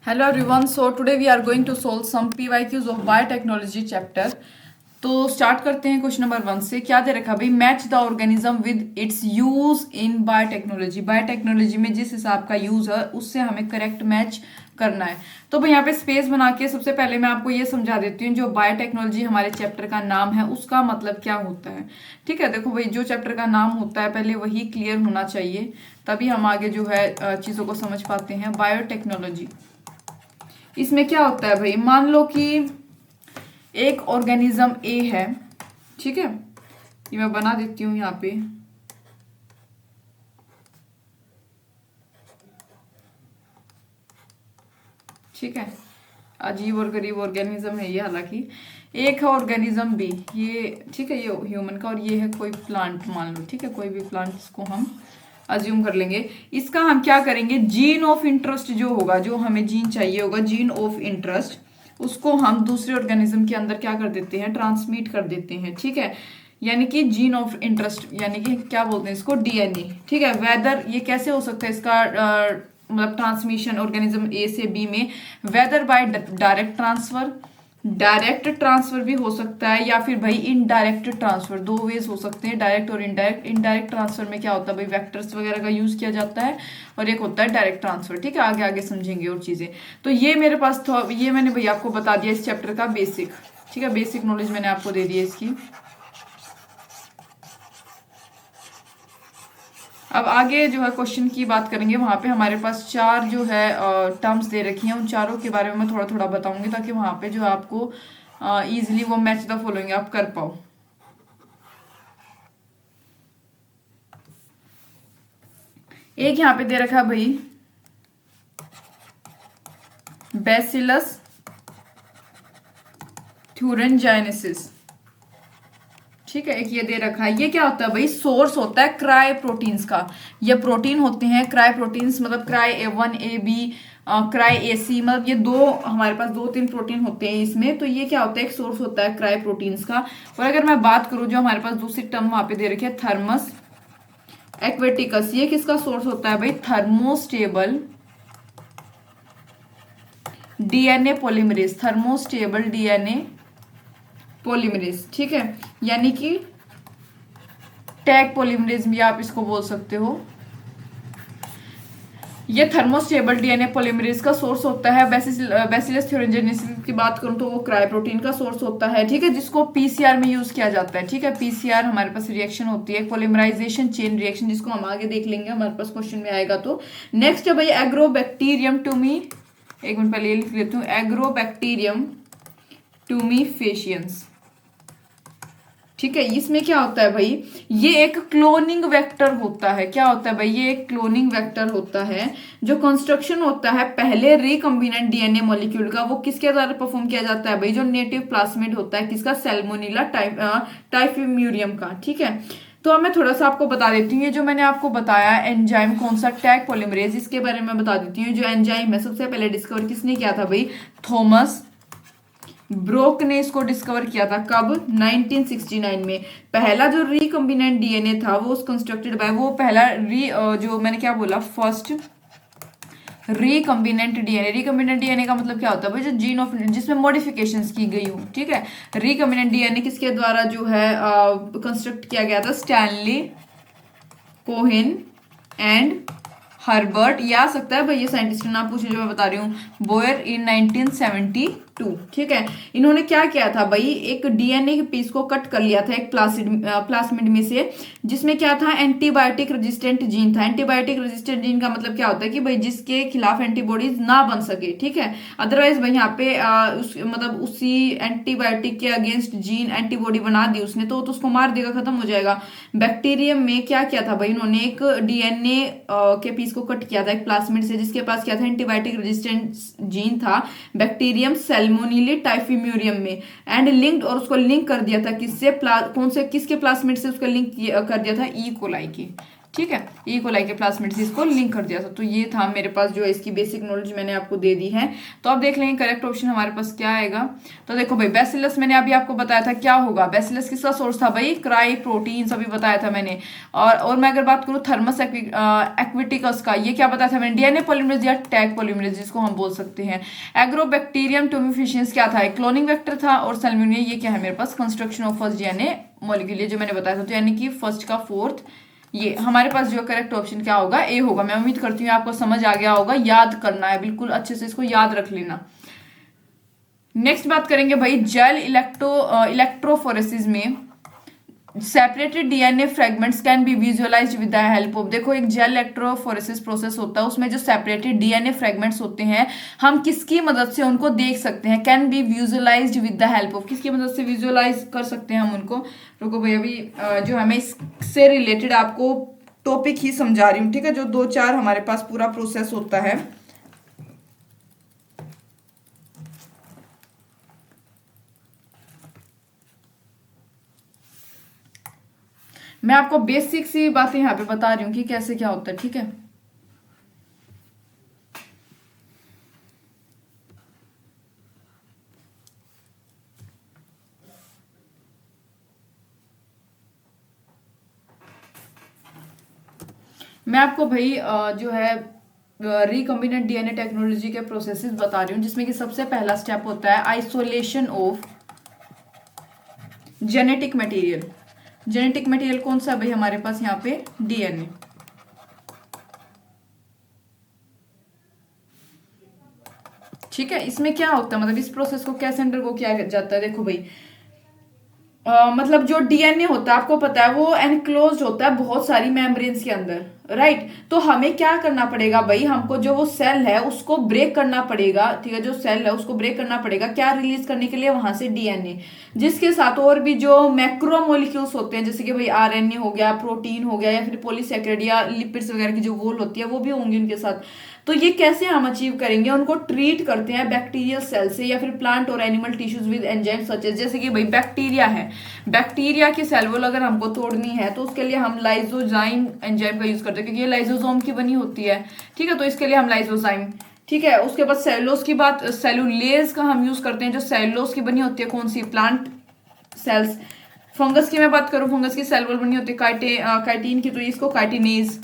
Hello everyone. So today we are going to solve some PYQs of biotechnology chapter. तो start करते हैं question number 1 से। क्या दे रखा भाई? Match the organism with its use in biotechnology. Biotechnology में जिस हिसाब का यूज है उससे हमें करेक्ट मैच करना है। तो भाई यहाँ पे स्पेस बना के सबसे पहले मैं आपको ये समझा देती हूँ जो बायोटेक्नोलॉजी हमारे चैप्टर का नाम है उसका मतलब क्या होता है। ठीक है, देखो भाई जो चैप्टर का नाम होता है पहले वही क्लियर होना चाहिए, तभी हम आगे जो है चीज़ों को समझ पाते हैं। बायोटेक्नोलॉजी इसमें क्या होता है भाई? मान लो कि एक ऑर्गेनिज्म ए है, ठीक है, ये मैं बना देती हूं यहाँ पे। ठीक है, अजीब और गरीब ऑर्गेनिज्म है ये, हालांकि एक है ऑर्गेनिज्म बी, ये ठीक है, ये ह्यूमन का, और ये है कोई प्लांट मान लो। ठीक है, कोई भी प्लांट इसको हम अज्यूम कर लेंगे। इसका हम क्या करेंगे, जीन ऑफ इंटरेस्ट जो होगा, जो हमें जीन चाहिए होगा, जीन ऑफ इंटरेस्ट, उसको हम दूसरे ऑर्गेनिज्म के अंदर क्या कर देते हैं, ट्रांसमिट कर देते हैं। ठीक है, यानी कि जीन ऑफ इंटरेस्ट, यानी कि क्या बोलते हैं इसको, डीएनए। ठीक है, वेदर ये कैसे हो सकता है इसका मतलब ट्रांसमिशन ऑर्गेनिज्म ए से बी में, whether by direct transfer, direct transfer भी हो सकता है, या फिर भाई इनडायरेक्ट ट्रांसफर। दो वेज हो सकते हैं, डायरेक्ट और इनडायरेक्ट। इनडायरेक्ट ट्रांसफर में क्या होता है भाई, वेक्टर्स वगैरह का यूज किया जाता है, और एक होता है डायरेक्ट ट्रांसफर। ठीक है, आगे आगे समझेंगे और चीजें। तो ये मेरे पास था, ये मैंने भाई आपको बता दिया इस चैप्टर का बेसिक। ठीक है, बेसिक नॉलेज मैंने आपको दे दी है इसकी। अब आगे जो है क्वेश्चन की बात करेंगे। वहां पे हमारे पास चार जो है टर्म्स दे रखी हैं, उन चारों के बारे में मैं थोड़ा थोड़ा बताऊंगी, ताकि वहां पे जो है आपको इजिली वो मैच द फॉलोइंग आप कर पाओ। एक यहाँ पे दे रखा है भाई बैसिलस थ्यूरेंजाइनेसिस। ठीक है, एक ये दे रखा है। ये क्या होता है भाई, सोर्स होता है क्राई प्रोटीन्स का। ये प्रोटीन होते हैं क्राई प्रोटीन्स, मतलब cry A1 AB, cry AC, मतलब ये दो हमारे पास दो तीन प्रोटीन होते हैं इसमें। तो ये क्या होता है, एक सोर्स होता है क्राई प्रोटीन्स का। और अगर मैं बात करूं जो हमारे पास दूसरी टर्म वहां पे दे रखी है, थर्मस एक्वेटिकस, ये किसका सोर्स होता है भाई, thermostable DNA polymerase, thermostable DNA polymerase. ठीक है, यानी कि टैग पॉलीमरेज भी आप इसको बोल सकते हो। ये थर्मोस्टेबल डीएनए पॉलीमरेज का सोर्स होता है। बैसिलस थ्यूरेंजाइनेसिस की बात करूं तो वो क्राई प्रोटीन का सोर्स होता है। ठीक है, जिसको पीसीआर में यूज किया जाता है। ठीक है, पीसीआर हमारे पास रिएक्शन होती है, पॉलीमराइजेशन चेन रिएक्शन, जिसको हम आगे देख लेंगे, हमारे पास क्वेश्चन में आएगा। तो नेक्स्ट है भाई एग्रोबैक्टीरियम टूमी, एक मिनट पहले ये लिख लेती हूँ, एग्रोबैक्टीरियम टूमीफेशियंस। ठीक है, इसमें क्या होता है भाई, ये एक क्लोनिंग वेक्टर होता है। क्या होता है भाई, ये एक क्लोनिंग वेक्टर होता है। जो कंस्ट्रक्शन होता है पहले रिकम्बिनेंट डीएनए मॉलिक्यूल का, वो किसके द्वारा परफॉर्म किया जाता है भाई, जो नेटिव प्लास्मिड होता है, किसका, सैल्मोनेला टाइफिम्यूरियम का। ठीक है, तो अब मैं थोड़ा सा आपको बता देती हूँ, ये जो मैंने आपको बताया एंजाइम कौन सा, टैग पॉलीमरेज, इसके बारे में बता देती हूँ। जो एंजाइम है सबसे पहले डिस्कवर किसने किया था भाई, थॉमस ब्रोक ने इसको डिस्कवर किया था। कब, 1969 में। पहला जो रिकम्बिनेंट डीएनए था वो कंस्ट्रक्टेड बाय, वो पहला जो मैंने क्या बोला, first recombinant DNA. Recombinant DNA का मतलब क्या होता है भाई, जो जीन ऑफ, जिसमें मॉडिफिकेशंस की गई हो। ठीक है, रिकम्बिनेंट डीएनए किसके द्वारा जो है कंस्ट्रक्ट किया गया था, स्टैनली कोहेन एंड हर्बर्ट, या आ सकता है भाई ये साइंटिस्ट का नाम पूछे जो मैं बता रही हूँ, बोयर इन 1972। ठीक है, इन्होंने क्या किया था भाई, एक डीएनए के पीस को कट कर लिया था एक प्लास्मिड में से, जिसमें क्या था, एंटीबायोटिक रेजिस्टेंट जीन था। एंटीबायोटिक रेजिस्टेंट जीन का मतलब क्या होता है कि भाई जिसके खिलाफ एंटीबॉडीज ना बन सके। ठीक है, अदरवाइज भाई यहाँ पे मतलब उसी एंटीबायोटिक के अगेंस्ट जीन एंटीबॉडी बना दी उसने, तो उसको मार देगा, खत्म हो जाएगा। बैक्टीरियम में क्या किया था भाई, इन्होंने एक डीएनए के पीस को कट किया था एक प्लास्मिड से, जिसके पास क्या था, एंटीबायोटिक रेजिस्टेंट जीन था, बैक्टीरियम सैल्मोनेला टाइफिम्यूरियम में, एंड लिंक्ड, और उसको लिंक कर दिया था किससे, कौन से, किसके प्लास्मिड से उसका लिंक कर दिया था, ई कोलाई की। ठीक है, ई कोलाई के प्लाज्मिड से इसको लिंक कर दिया था। तो ये था मेरे पास जो है इसकी बेसिक नॉलेज मैंने आपको दे दी है। तो अब देख लेंगे करेक्ट ऑप्शन हमारे पास क्या आएगा। तो देखो भाई, बैसिलस मैंने अभी आपको बताया था क्या होगा। बैसिलस किसका सोर्स था भाई, क्राई प्रोटीन अभी बताया था मैंने। और मैं अगर बात करूँ थर्मस एक्विटिकस का, ये क्या बताया था मैंने, डीएनए पॉलीमरेज या टैग पॉलीमरेज जिसको हम बोल सकते हैं। एग्रोबैक्टीरियम टोमिफिशियंस क्या था, एक क्लोनिंग वेक्टर था। और सेल्यूनिया ये क्या है मेरे पास, construction of first DNA molecule, ये जो मैंने बताया था। तो यानी कि फर्स्ट का फोर्थ, ये हमारे पास जो करेक्ट ऑप्शन क्या होगा, ए होगा। मैं उम्मीद करती हूँ आपको समझ आ गया होगा, याद करना है बिल्कुल अच्छे से, इसको याद रख लेना। नेक्स्ट बात करेंगे भाई जेल इलेक्ट्रोफोरेसिस में separated DNA fragments can be visualised with the help of, देखो एक जेल इलेक्ट्रोफोरेसिस प्रोसेस होता है, उसमें जो सेपरेटेड डीएनए फ्रेगमेंट्स होते हैं हम किसकी मदद से उनको देख सकते हैं, can be visualised with the help of, किसकी मदद से विजुअलाइज कर सकते हैं हम उनको। रुको भाई, अभी जो हमें इससे रिलेटेड आपको टॉपिक ही समझा रही हूँ, ठीक है, जो 2-4 हमारे पास पूरा प्रोसेस होता है। मैं आपको बेसिक सी बातें यहाँ पे बता रही हूँ कि कैसे क्या होता है, ठीक है। मैं आपको भाई जो है रिकॉम्बिनेंट डीएनए टेक्नोलॉजी के प्रोसेसेस बता रही हूँ, जिसमें कि सबसे पहला स्टेप होता है isolation of genetic material. Genetic material कौन सा है भाई हमारे पास यहाँ पे, डीएनए। ठीक है, इसमें क्या होता है, मतलब इस प्रोसेस को कैसे अंडरगो किया जाता है। देखो भाई, मतलब जो डीएनए होता है आपको पता है वो एनक्लोज्ड होता है बहुत सारी मेम्ब्रेन्स के अंदर, राइट। तो हमें क्या करना पड़ेगा भाई, हमको जो वो सेल है उसको ब्रेक करना पड़ेगा, ठीक है, जो सेल है उसको ब्रेक करना पड़ेगा, क्या रिलीज करने के लिए, वहां से डीएनए, जिसके साथ और भी जो मैक्रोमोलिक्यूल्स होते हैं, जैसे कि भाई आरएनए हो गया, प्रोटीन हो गया, या फिर पॉलीसैकेराइड या लिपिड्स वगैरह की जो वॉल होती है वो भी होंगी उनके साथ। तो ये कैसे हम अचीव करेंगे, उनको ट्रीट करते हैं बैक्टीरियल सेल से या फिर प्लांट और animal tissues with enzyme such as, जैसे कि भाई बैक्टीरिया है, बैक्टीरिया की सेल वॉल अगर हमको तोड़नी है तो उसके लिए हम लाइजोजाइम एंजाइम का यूज करते हैं, क्योंकि ये लाइजोसोम की बनी होती है, ठीक है। तो इसके लिए हम लाइजोजाइम, ठीक है। उसके बाद सेलुलोज की बात, सेलुलेज का हम यूज करते हैं, जो सेलुलोज की बनी होती है, कौन सी, प्लांट सेल्स। फंगस की मैं बात करूं, फंगस की सेल वॉल बनी होती है काइटिन की, तो इसको काइटिनेज,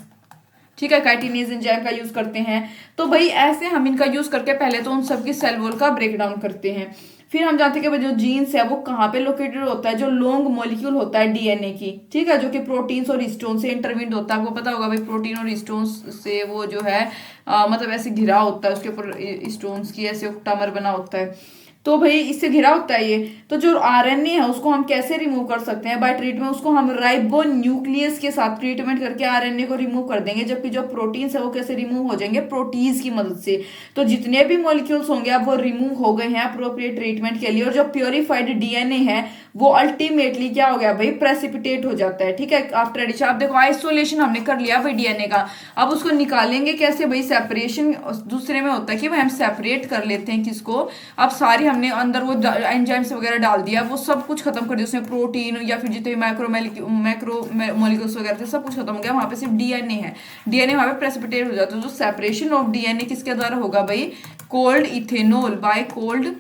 ठीक है, काइटिनेज एंजाइम का यूज करते हैं। तो भाई ऐसे हम इनका यूज करके पहले तो उन सबकी सेल वॉल का ब्रेक डाउन करते हैं। फिर हम जानते हैं कि जो जीन्स है वो कहाँ पे लोकेटेड होता है, जो लॉन्ग मॉलिक्यूल होता है डीएनए की, ठीक है, जो कि प्रोटीन्स और हिस्टोन से इंटरविंड होता है। आपको पता होगा भाई प्रोटीन और हिस्टोन्स से वो जो है मतलब ऐसे घिरा होता है, उसके ऊपर हिस्टोन्स की ऐसे ऑक्टामर बना होता है, तो भाई इससे घिरा होता है ये। तो जो आरएनए है उसको हम कैसे रिमूव कर सकते हैं, बाय ट्रीटमेंट, उसको हम राइबो न्यूक्लियस के साथ ट्रीटमेंट करके आरएनए को रिमूव कर देंगे। जबकि जो प्रोटीन्स है वो कैसे रिमूव हो जाएंगे, प्रोटीज की मदद से। तो जितने भी मॉलिक्यूल्स होंगे अब वो रिमूव हो गए हैं अप्रोप्रिएट ट्रीटमेंट के लिए, और जो प्योरीफाइड डीएनए है वो अल्टीमेटली क्या हो गया भाई, प्रेसिपिटेट हो जाता है, ठीक है, आफ्टर एडिशन। अब देखो आइसोलेशन हमने कर लिया भाई डीएनए का, अब उसको निकालेंगे कैसे भाई, सेपरेशन दूसरे में होता है कि भाई हम सेपरेट कर लेते हैं किसको, अब सारी हमने अंदर वो एंजाइम्स वगैरह डाल दिया, वो सब कुछ खत्म कर दिया, उसमें प्रोटीन या फिर जितने मैक्रोमोलिक्यूल्स वगैरह थे सब कुछ खत्म हो गया, वहां पे सिर्फ डीएनए है, डीएनए वहां पे प्रेसिपिटेट हो जाता है। तो सेपरेशन ऑफ डीएनए किसके द्वारा होगा भाई, cold ethanol, by cold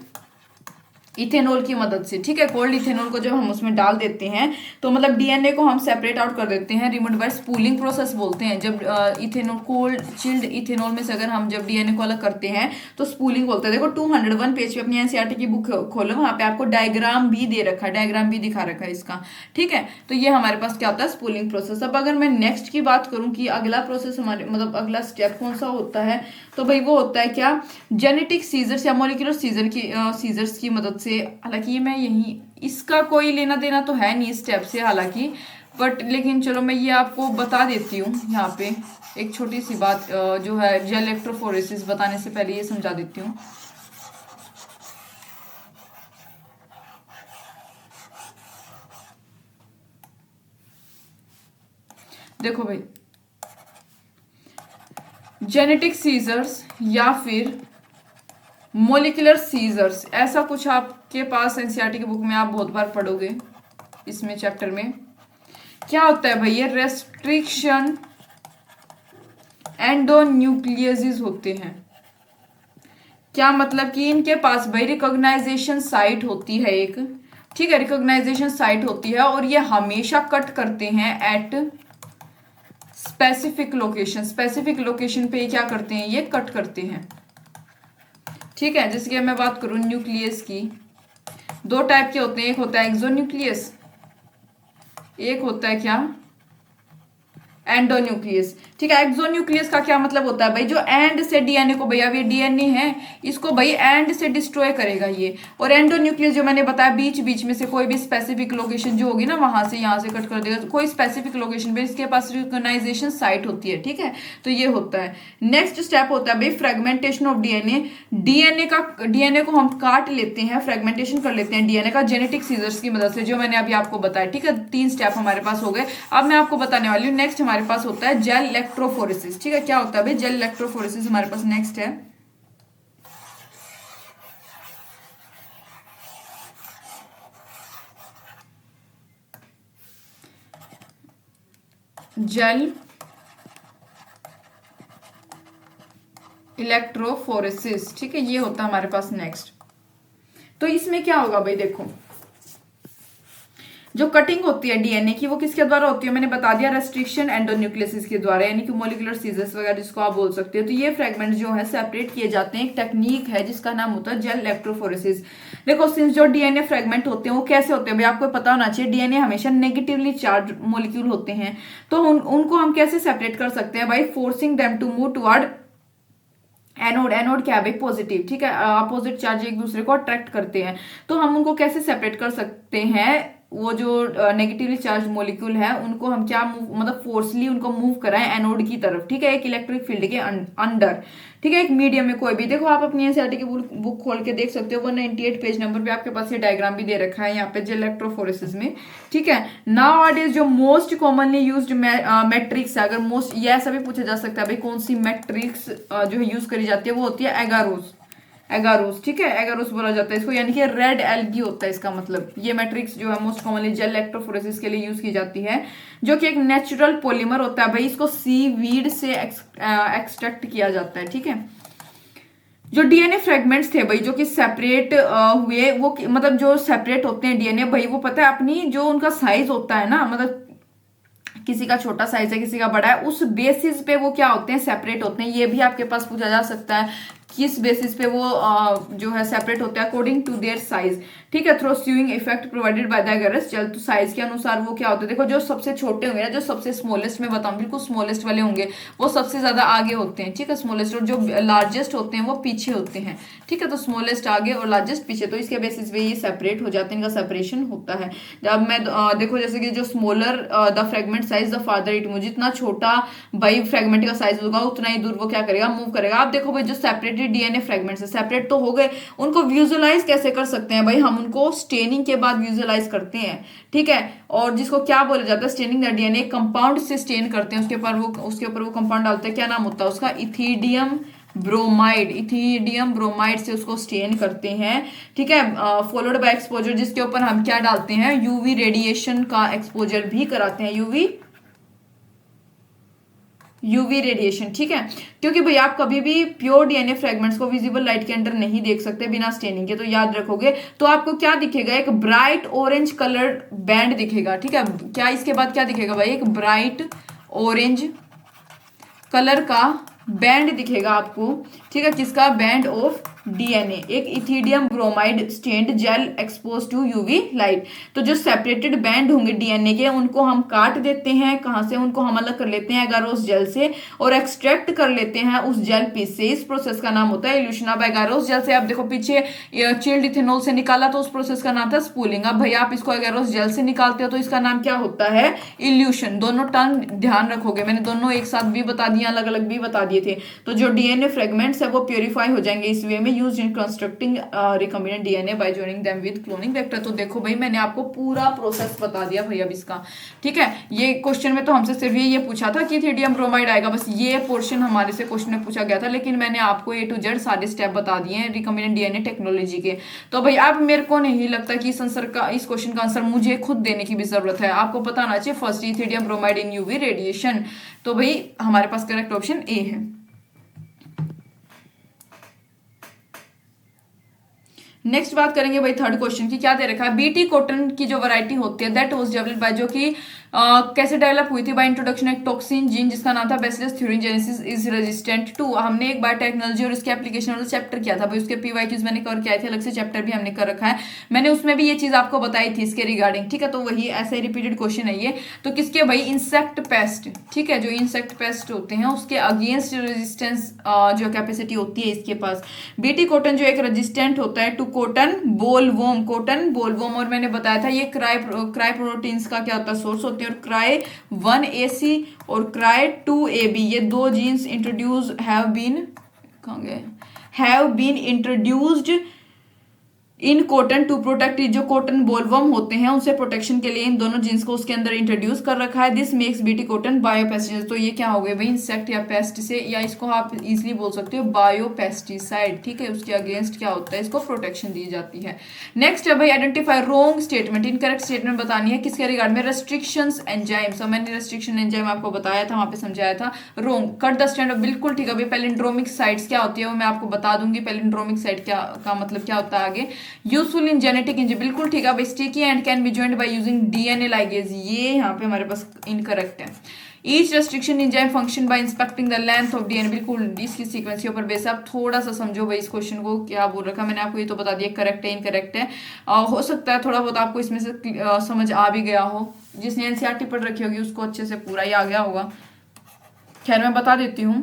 ethanol की मदद से, ठीक है। कोल्ड इथेनॉल को जब हम उसमें डाल देते हैं तो मतलब डीएनए को हम सेपरेट आउट कर देते हैं, रिमूव बाय स्पूलिंग प्रोसेस बोलते हैं। जब इथेनॉल, कोल्ड चिल्ड इथेनॉल में से अगर हम जब डीएनए को अलग करते हैं तो स्पूलिंग बोलते हैं। देखो 201 पेज पे अपनी एनसीईआरटी की बुक खोलो, वहां पे आपको डायग्राम भी दे रखा है, डायग्राम भी दिखा रखा है इसका, ठीक है। तो ये हमारे पास क्या होता है, स्पूलिंग प्रोसेस। अब अगर मैं नेक्स्ट की बात करूं कि अगला प्रोसेस हमारे मतलब अगला स्टेप कौन सा होता है, तो भाई वो होता है क्या, जेनेटिक सीजर्स या मॉलिक्यूलर सीजर्स की मदद से। हालांकि मैं यही, इसका कोई लेना देना तो है नहीं इस स्टेप से हालांकि, बट लेकिन चलो मैं ये आपको बता देती हूँ यहाँ पे एक छोटी सी बात जो है जेल इलेक्ट्रोफोरेसिस बताने से पहले ये समझा देती हूँ। देखो भाई, जेनेटिक सीजर्स या फिर मोलिकुलर सीजर्स, ऐसा कुछ आपके पास एनसीईआरटी की बुक में आप बहुत बार पढ़ोगे, इसमें चैप्टर में क्या होता है भाई, ये रेस्ट्रिक्शन एंडोन्यूक्लियसेस होते हैं। क्या मतलब कि इनके पास भाई रिकॉग्नाइजेशन साइट होती है एक, ठीक है, रिकॉग्नाइजेशन साइट होती है और ये हमेशा कट करते हैं at specific location. Specific location पे क्या करते हैं, ये कट करते हैं, ठीक है। जैसे कि मैं बात करूं न्यूक्लियस की, दो टाइप के होते हैं, एक होता है एक्सोन्यूक्लियस, एक होता है क्या, एंडोन्यूक्लियस, ठीक है। एक्सोन्यूक्लियस का क्या मतलब होता है भाई, जो एंड से डीएनए को, भैया ये डीएनए है, इसको भाई एंड से डिस्ट्रॉय करेगा ये। और एंडोन्यूक्लियस जो मैंने बताया, बीच बीच में से कोई भी स्पेसिफिक लोकेशन जो होगी ना, वहां से यहाँ से कट कर देगा, कोई स्पेसिफिक लोकेशन पे इसके पास रिकॉग्नाइजेशन साइट होती है, ठीक है। तो ये होता है। नेक्स्ट स्टेप होता है भाई फ्रेगमेंटेशन ऑफ डीएनए। डीएनए को हम काट लेते हैं, फ्रेगमेंटेशन कर लेते हैं डीएनए का जेनेटिक सीजर्स की मदद से, जो मैंने अभी आपको बताया, ठीक है। 3 स्टेप हमारे पास हो गए। अब मैं आपको बताने वाली हूँ नेक्स्ट हमारे पास होता है जेल इलेक्ट्रोफोरेसिस, ठीक है। क्या होता है भाई जेल इलेक्ट्रोफोरेसिस, हमारे पास नेक्स्ट है। जेल इलेक्ट्रोफोरेसिस, ठीक है, ये होता है हमारे पास नेक्स्ट। तो इसमें क्या होगा भाई, देखो जो कटिंग होती है डीएनए की वो किसके द्वारा होती है, मैंने बता दिया, रेस्ट्रिक्शन एंडोन्यूक्लियसिस के द्वारा, यानी कि मोलिकुलर सीजर्स वगैरह जिसको आप बोल सकते हो। तो ये फ्रेगमेंट जो है सेपरेट किए जाते हैं, एक टेक्निक है जिसका नाम होता है जेल इलेक्ट्रोफोरेसिस। देखो सिंस जो डीएनए फ्रेगमेंट होते हैं वो कैसे होते हैं भाई, आपको पता होना चाहिए, डीएनए हमेशा नेगेटिवली चार्ज मोलिक्यूल होते हैं। तो उनको हम कैसे सेपरेट कर सकते हैं भाई, forcing them to move toward anode. Anode क्या है भाई, पॉजिटिव, ठीक है, अपोजिट चार्ज एक दूसरे को अट्रैक्ट करते हैं। तो हम उनको कैसे सेपरेट कर सकते हैं, वो जो नेगेटिवली चार्ज मॉलिक्यूल है उनको हम क्या मूव, मतलब फोर्सली उनको मूव कराएं एनोड की तरफ, ठीक है, एक इलेक्ट्रिक फील्ड के अंडर, ठीक है, एक मीडियम में कोई भी। देखो आप अपनी एनसीईआरटी की बुक खोल के देख सकते हो, 198 पेज नंबर पे आपके पास ये डायग्राम भी दे रखा है यहाँ पे जेल इलेक्ट्रोफोरेसिस में, ठीक है। नाउअडेज जो मोस्ट कॉमनली यूज्ड मैट्रिक्स है, अगर मोस्ट, ये ऐसा भी पूछा जा सकता है भाई कौन सी मैट्रिक्स जो है यूज करी जाती है, वो होती है एगारोस। एगारोस, ठीक है, एगारोस बोला जाता है इसको, यानी कि रेड एल्गी होता है इसका मतलब। ये मैट्रिक्स जो है मोस्ट कॉमनली जेल इलेक्ट्रोफोरेसिस के लिए यूज की जाती है, जो कि एक नेचुरल पॉलीमर होता है भाई, इसको सीवीड से एक्सट्रैक्ट किया जाता है, ठीक है। जो डीएनए फ्रेगमेंट्स थे भाई जो कि सेपरेट हुए, वो मतलब जो सेपरेट होते हैं डीएनए भाई, वो पता है अपनी जो उनका साइज होता है ना, मतलब किसी का छोटा साइज है किसी का बड़ा है, उस बेसिस पे वो क्या होते हैं, सेपरेट होते हैं। ये भी आपके पास पूछा जा सकता है किस बेसिस पे वो जो है सेपरेट होते हैं, अकॉर्डिंग टू देयर साइज, ठीक है, through sieving effect provided by the agarose gel. तो साइज के अनुसार वो क्या होते हैं, देखो जो सबसे छोटे होंगे ना, जो सबसे स्मॉलेस्ट में बताऊं, बिल्कुल स्मॉलेस्ट वाले होंगे वो सबसे ज्यादा आगे होते हैं, ठीक है, स्मॉलेस्ट, और जो लार्जेस्ट होते हैं वो पीछे होते हैं, ठीक है। तो स्मॉलेस्ट आगे और लार्जेस्ट पीछे, तो इसके बेसिस पे ये सेपरेट हो जाते हैं, इनका सेपरेशन होता है। जब मैं देखो जैसे कि जो smaller the fragment size the father it move, जितना छोटा भाई फ्रेगमेंट का साइज होगा उतना ही दूर वो क्या करेगा, मूव करेगा। आप देखो भाई जो सेपरेटेड डीएनए फ्रेगमेंट से सेपरेट तो हो गए, उनको विजुअलाइज कैसे कर सकते हैं भाई, हम उनको स्टेनिंग के बाद विजुअलाइज करते हैं, ठीक है। और जिसको क्या बोला जाता है, स्टेनिंग द डीएनए, कंपाउंड से स्टेन करते हैं, उसके ऊपर वो कंपाउंड डालते हैं, क्या नाम होता है उसका, इथिडियम ब्रोमाइड। इथिडियम ब्रोमाइड से उसको स्टेन करते हैं, ठीक है, फॉलोड बाय एक्सपोजर, जिसके ऊपर हम क्या डालते हैं, यूवी रेडिएशन का एक्सपोजर भी कराते हैं, यूवी रेडिएशन, ठीक है। क्योंकि भाई आप कभी भी प्योर डीएनए फ्रेगमेंट्स को विजिबल लाइट के अंदर नहीं देख सकते बिना स्टेनिंग के, तो याद रखोगे। तो आपको क्या दिखेगा, एक ब्राइट ऑरेंज कलर बैंड दिखेगा, ठीक है। क्या इसके बाद क्या दिखेगा भाई, एक ब्राइट ऑरेंज कलर का बैंड दिखेगा आपको, ठीक है, किसका, बैंड ऑफ डीएनए, एक ethidium bromide stained gel expose to UV light. तो जो सेपरेटेड बैंड होंगे डीएनए के, उनको हम काट देते हैं, कहां से, उनको हम अलग कर लेते हैं एगारोस जेल से, और एक्सट्रैक्ट कर लेते हैं उस जेल पीस से। इस प्रोसेस का नाम होता है इल्यूशन ऑफ एगारोस जेल से। आप देखो पीछे चिल्ड इथेनॉल से निकाला तो उस प्रोसेस का नाम था स्पूलिंग। अब भाई आप इसको एगारोस जेल से निकालते हो तो इसका नाम क्या होता है, इल्यूशन। दोनों टर्म ध्यान रखोगे, मैंने दोनों एक साथ भी बता दिए, अलग अलग भी बता दिए थे। तो जो डीएनए फ्रेगमेंट्स है वो प्योरीफाई हो जाएंगे इस वे में, used in constructing recombinant DNA by joining them with cloning vector. तो देखो भाई मैंने आपको पूरा प्रोसेस बता दिया भाई अब इसका, ठीक है। ये क्वेश्चन में तो हमसे सिर्फ ये पूछा था कि इथिडियम ब्रोमाइड आएगा, बस ये पोर्शन हमारे से क्वेश्चन में पूछा गया था, लेकिन मैंने आपको A to Z सारे स्टेप बता दिए हैं रिकॉम्बिनेंट डीएनए टेक्नोलॉजी के। तो भाई अब मेरे को नहीं लगता कि इस क्वेश्चन का आंसर मुझे खुद देने की भी जरूरत है, आपको पता होना चाहिए फर्स्ट इथिडियम ब्रोमाइड इन यूवी रेडिएशन। तो भाई हमारे पास करेक्ट ऑप्शन ए है। नेक्स्ट बात करेंगे भाई थर्ड क्वेश्चन की, क्या दे रखा है, बीटी कॉटन की जो वैरायटी होती है दैट वाज डेवलप्ड बाय, जो कि कैसे डेवलप हुई थी, बाय इंट्रोडक्शन एक टॉक्सिन जीन जिसका नाम था Bacillus thuringiensis is resistant to. हमने एक बायोटेक्नोलॉजी और इसके एप्लीकेशन वाला चैप्टर किया था भाई, उसके पीवाईक्यूज मैंने कवर किया थे, अलग से चैप्टर भी हमने कर रखा है, मैंने उसमें भी ये चीज आपको बताई थी इसके रिगार्डिंग, ठीक है। तो वही ऐसा ही रिपीटेड क्वेश्चन है ये। तो किसके भाई, इंसेक्ट पेस्ट, ठीक है, जो इंसेक्ट पेस्ट होते हैं उसके अगेंस्ट रेजिस्टेंस जो कैपेसिटी होती है इसके पास। बीटी कॉटन जो एक रेजिस्टेंट होता है to cotton bollworm, cotton bollworm, और मैंने बताया था ये क्राई प्रोटीन्स का क्या होता है, सोर्स होते हैं। और क्राई 1AC और क्राई 2AB ये दो genes introduce have been introduced in cotton to protect, जो कॉटन बोलवर्म होते हैं उनसे प्रोटेक्शन के लिए इन दोनों जीन्स को उसके अंदर इंट्रोड्यूस कर रखा है। This makes BT cotton biopesticide. तो ये क्या हो गए भाई, इंसेक्ट या पेस्ट से, या इसको आप इजीली बोल सकते हो बायोपेस्टिसाइड, ठीक है, उसके अगेंस्ट क्या होता है, इसको प्रोटेक्शन दी जाती है। नेक्स्ट है भाई identify wrong statement, incorrect statement बतानी है किसके रिगार्ड में, रेस्ट्रिक्शंस एंजाइम। सो मैंने रेस्ट्रिक्शन एंजाइम आपको बताया था, वहां पे समझाया था। रॉन्ग, कट द स्टैंड, बिल्कुल ठीक है भाई। पैलिंड्रोमिक साइट्स क्या होती है वो मैं आपको बता दूंगी, पैलिंड्रोमिक साइट क्या का मतलब क्या होता है आगे। यूजफुल इन जेनेटिक इंजन, बिल्कुल ठीक है। Sticky and can be joined by using DNA ligase, ये यहाँ पे हमारे पास इनकरेक्ट है। Each restriction enzyme function by inspecting the length of DNA, बिल्कुल इसकी सीक्वेंस के ऊपर बेस। आप थोड़ा सा समझो भाई इस क्वेश्चन को क्या बोल रखा, मैंने आपको ये तो बता दिया करेक्ट है इनकरेक्ट है। हो सकता है थोड़ा बहुत आपको इसमें से समझ आ भी गया हो, जिसने एनसीईआरटी पढ़ रखी होगी उसको अच्छे से पूरा ही आ गया होगा। खैर मैं बता देती हूँ,